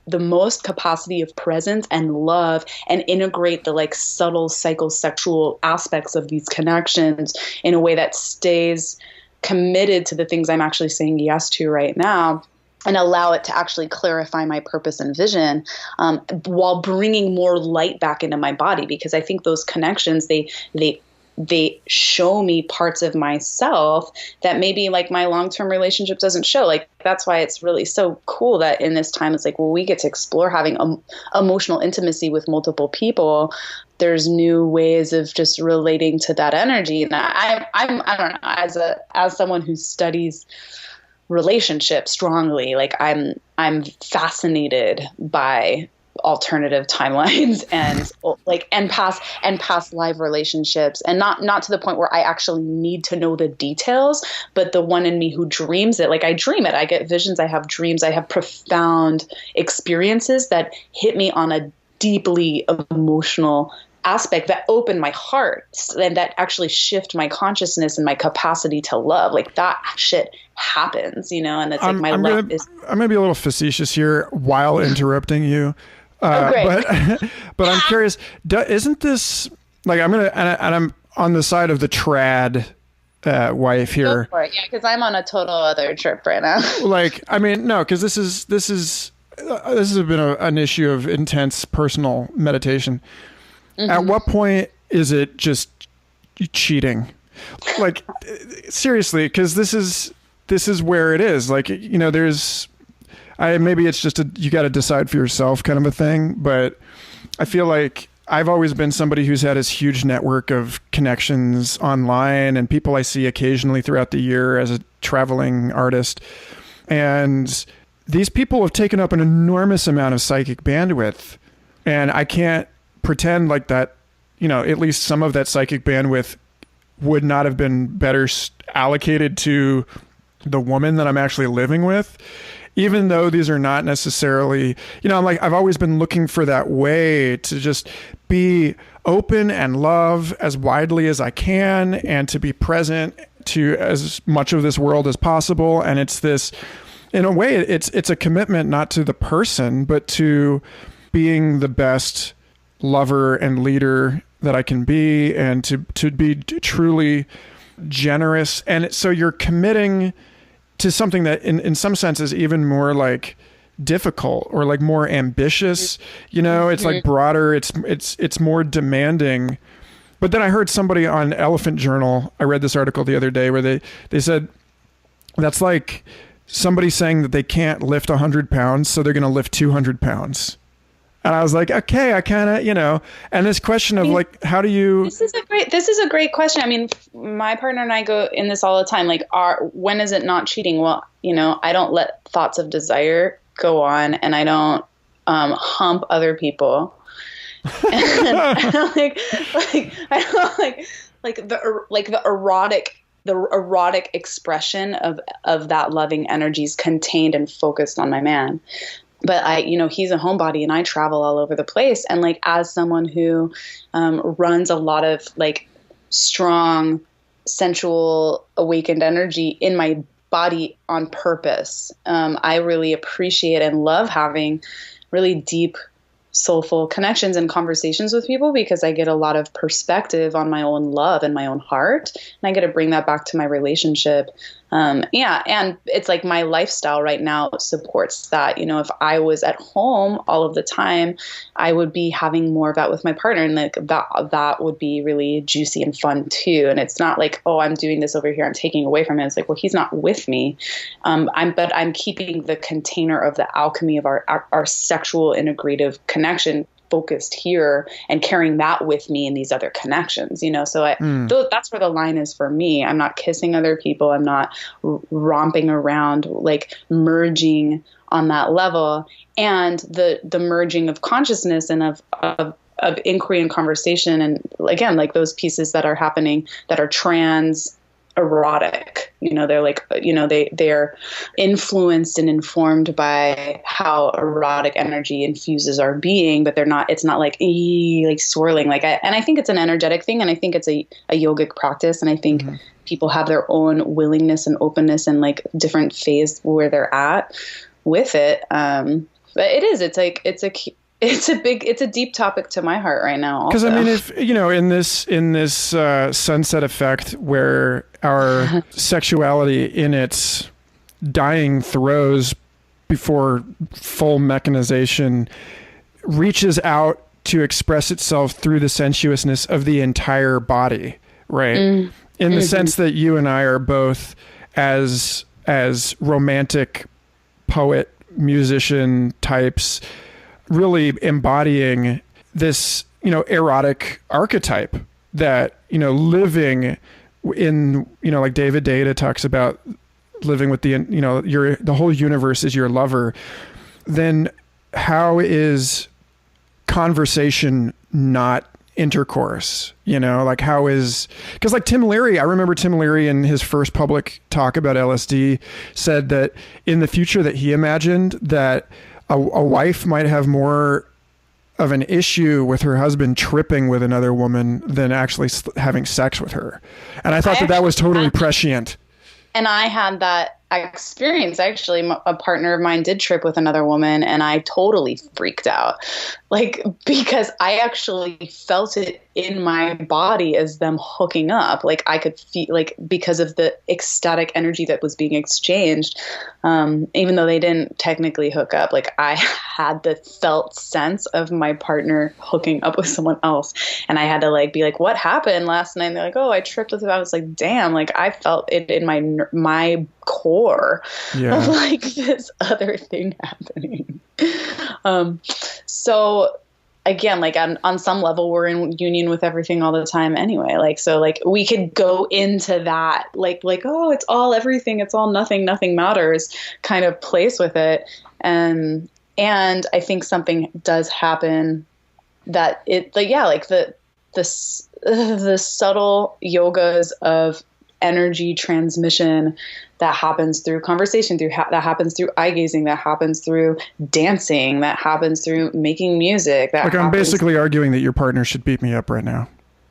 the most capacity of presence and love and integrate the like subtle psychosexual aspects of these connections in a way that stays committed to the things I'm actually saying yes to right now, and allow it to actually clarify my purpose and vision, while bringing more light back into my body. Because I think those connections, they show me parts of myself that maybe like my long-term relationship doesn't show. Like that's why it's really so cool that in this time it's like, well, we get to explore having emotional intimacy with multiple people. There's new ways of just relating to that energy. And I don't know, as someone who studies relationships strongly, like I'm fascinated by alternative timelines and past live relationships, and not to the point where I actually need to know the details, but the one in me who dreams it. Like I dream it, I get visions, I have dreams, I have profound experiences that hit me on a deeply emotional aspect that open my heart and that actually shift my consciousness and my capacity to love. Like that shit happens, and it's like I'm going to be a little facetious here while interrupting you. But I'm curious, isn't this like, I'm on the side of the trad wife here. Go for it. Yeah, because I'm on a total other trip right now. Like, I mean, no, because this has been an issue of intense personal meditation. Mm-hmm. At what point is it just cheating? Like, seriously, because this is where it is. Like, maybe it's just you got to decide for yourself kind of a thing. But I feel like I've always been somebody who's had this huge network of connections online and people I see occasionally throughout the year as a traveling artist. And these people have taken up an enormous amount of psychic bandwidth. And I can't pretend like that, at least some of that psychic bandwidth would not have been better allocated to the woman that I'm actually living with. Even though these are not necessarily, I've always been looking for that way to just be open and love as widely as I can and to be present to as much of this world as possible. And it's this, in a way, it's a commitment not to the person, but to being the best lover and leader that I can be, and to be truly generous. And so you're committing to something that in some sense is even more like difficult or like more ambitious, it's like broader, it's more demanding. But then I heard somebody on Elephant Journal, I read this article the other day where they said that's like somebody saying that they can't lift 100 pounds, so they're going to lift 200 pounds. And I was like, okay, I kind of, and this question of like, how do you? This is a great question. I mean, my partner and I go in this all the time. Like, when is it not cheating? Well, I don't let thoughts of desire go on, and I don't hump other people. And I don't like the erotic expression of that loving energy is contained and focused on my man. But he's a homebody and I travel all over the place. And like, as someone who runs a lot of like strong, sensual, awakened energy in my body on purpose, I really appreciate and love having really deep, soulful connections and conversations with people, because I get a lot of perspective on my own love and my own heart. And I get to bring that back to my relationship. And it's like my lifestyle right now supports that. If I was at home all of the time, I would be having more of that with my partner, and like that would be really juicy and fun too. And it's not like, oh, I'm doing this over here, I'm taking away from him. It's like, well, he's not with me. But I'm keeping the container of the alchemy of our sexual integrative connection focused here and carrying that with me in these other connections, so that's where the line is for me. I'm not kissing other people. I'm not romping around, like merging on that level, and the merging of consciousness and of inquiry and conversation, and again, like those pieces that are happening that are trans erotic, they're like, they're influenced and informed by how erotic energy infuses our being, but it's not like swirling, and I think it's an energetic thing, and I think it's a yogic practice, and I think people have their own willingness and openness and like different phase where they're at with it. But it's a deep topic to my heart right now. Because I mean, if in this sunset effect where our sexuality in its dying throes before full mechanization reaches out to express itself through the sensuousness of the entire body, right? In the sense that you and I are both as romantic poet, musician types, really embodying this, erotic archetype that, living in, like David Deida talks about living with the whole universe is your lover. Then how is conversation not intercourse? How is, because like Tim Leary, I remember Tim Leary in his first public talk about LSD said that in the future that he imagined that a wife might have more of an issue with her husband tripping with another woman than actually having sex with her. And I thought that was totally prescient. And I had that experience. Actually, a partner of mine did trip with another woman, and I totally freaked out. Because I actually felt it in my body as them hooking up. I could feel, because of the ecstatic energy that was being exchanged, even though they didn't technically hook up, I had the felt sense of my partner hooking up with someone else. And I had to be like, what happened last night? And they're like, oh, I tripped with him. I was like, damn, I felt it in my core of this other thing happening. So again, on some level, we're in union with everything all the time anyway. We could go into that, oh, it's all everything, it's all nothing matters kind of place with it. And I think something does happen that the subtle yogas of energy transmission that happens through conversation, that happens through eye gazing, that happens through dancing, that happens through making music. I'm basically arguing that your partner should beat me up right now.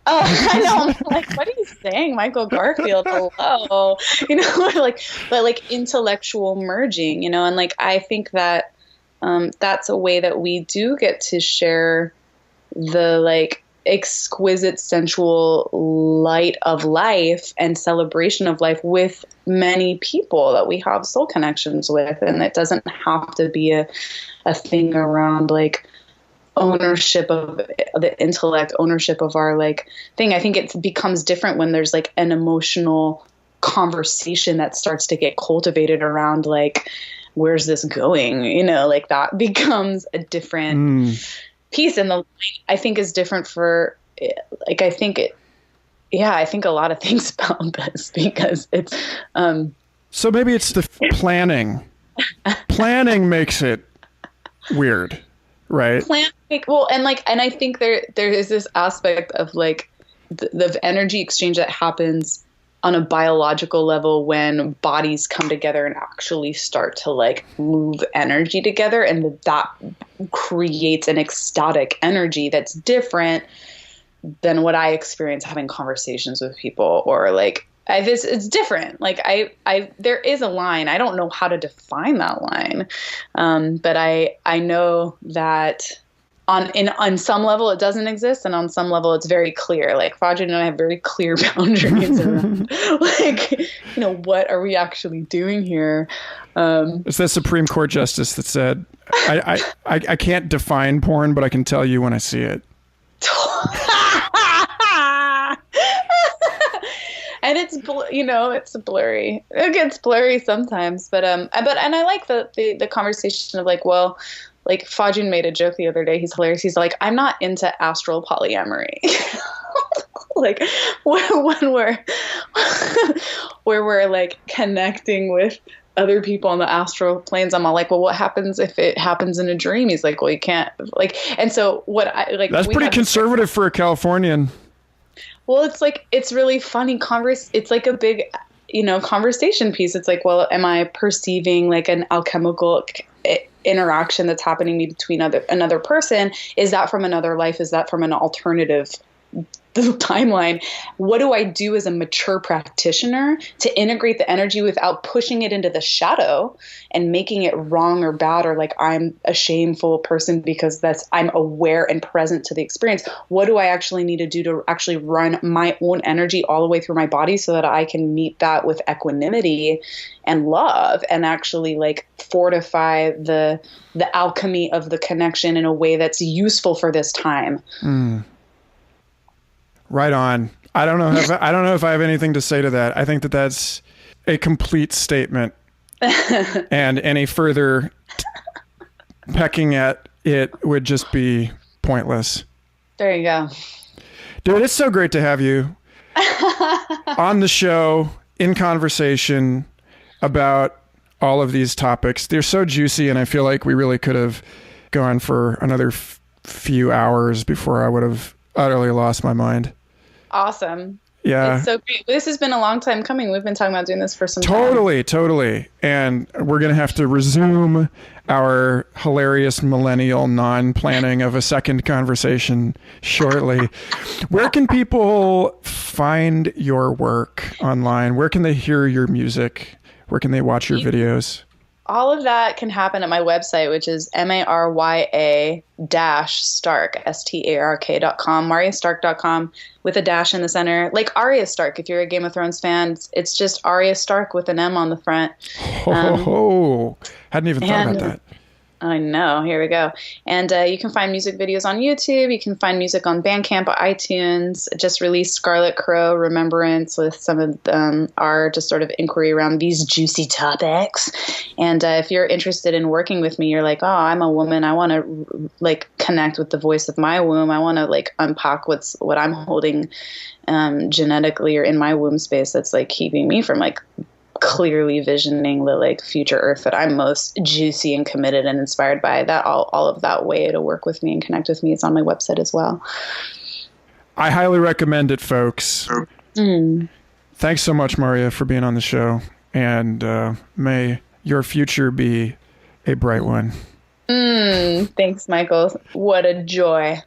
Oh, I know. I'm what are you saying, Michael Garfield? Hello, but intellectual merging, and I think that that's a way that we do get to share the exquisite sensual light of life and celebration of life with many people that we have soul connections with. And it doesn't have to be a thing around ownership of the intellect, ownership of our thing. I think it becomes different when there's an emotional conversation that starts to get cultivated around where's this going? That becomes a different piece, and the I think is different for I think a lot of things about this because it's so maybe it's the planning makes it weird, right? And I think there is this aspect of the energy exchange that happens on a biological level when bodies come together and actually start to move energy together, and that creates an ecstatic energy that's different than what I experience having conversations with people, or it's different. There is a line. I don't know how to define that line. But I know that on some level it doesn't exist, and on some level it's very clear. Fajr and I have very clear boundaries around what are we actually doing here? It's that Supreme Court justice that said, I can't define porn, but I can tell you when I see it. And it's it's blurry. It gets blurry sometimes, but and I like the conversation of Fajun made a joke the other day. He's hilarious. He's like, I'm not into astral polyamory. when we're connecting with other people on the astral planes. I'm all like, well, what happens if it happens in a dream? He's like, well, you can't like, and so what I like, that's pretty conservative for a Californian. Well, it's like, it's really funny it's like a big, conversation piece. It's like, well, am I perceiving like an alchemical interaction that's happening between another person? Is that from another life? Is that from an alternative timeline? What do I do as a mature practitioner to integrate the energy without pushing it into the shadow and making it wrong or bad, or like I'm a shameful person because I'm aware and present to the experience? What do I actually need to do to actually run my own energy all the way through my body so that I can meet that with equanimity and love, and actually like fortify the alchemy of the connection in a way that's useful for this time? Right on. I don't know if I have anything to say to that. I think that that's a complete statement, and any further pecking at it would just be pointless. There you go. Dude, it's so great to have you on the show in conversation about all of these topics. They're so juicy, and I feel like we really could have gone for another few hours before I would have utterly lost my mind. Awesome. Yeah. It's so great. This has been a long time coming. We've been talking about doing this for some time. Totally. And we're going to have to resume our hilarious millennial non-planning of a second conversation shortly. Where can people find your work online? Where can they hear your music? Where can they watch your videos? All of that can happen at my website, which is Marya-Stark, STARK.com, MaryaStark.com, with a dash in the center. Like Arya Stark, if you're a Game of Thrones fan, it's just Arya Stark with an M on the front. Hadn't even thought about that. I know. Here we go. And you can find music videos on YouTube. You can find music on Bandcamp, iTunes. Just released Scarlet Crow Remembrance with some of our just sort of inquiry around these juicy topics. And if you're interested in working with me, you're like, oh, I'm a woman. I want to like connect with the voice of my womb. I want to like unpack what I'm holding genetically or in my womb space that's like keeping me from like clearly visioning the like future Earth that I'm most juicy and committed and inspired by. That all of that way to work with me and connect with me is on my website as well. I highly recommend it, folks. Thanks so much, Marya, for being on the show, and may your future be a bright one. Thanks, Michael. What a joy.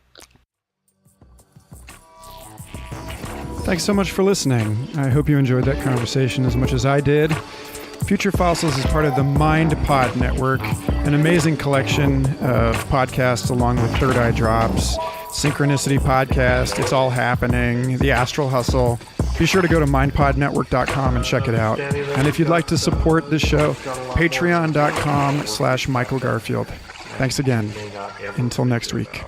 Thanks so much for listening. I hope you enjoyed that conversation as much as I did. Future Fossils is part of the Mind Pod Network, an amazing collection of podcasts along with Third Eye Drops, Synchronicity Podcast, It's All Happening, The Astral Hustle. Be sure to go to mindpodnetwork.com and check it out. And if you'd like to support this show, patreon.com/Michael Garfield. Thanks again. Until next week.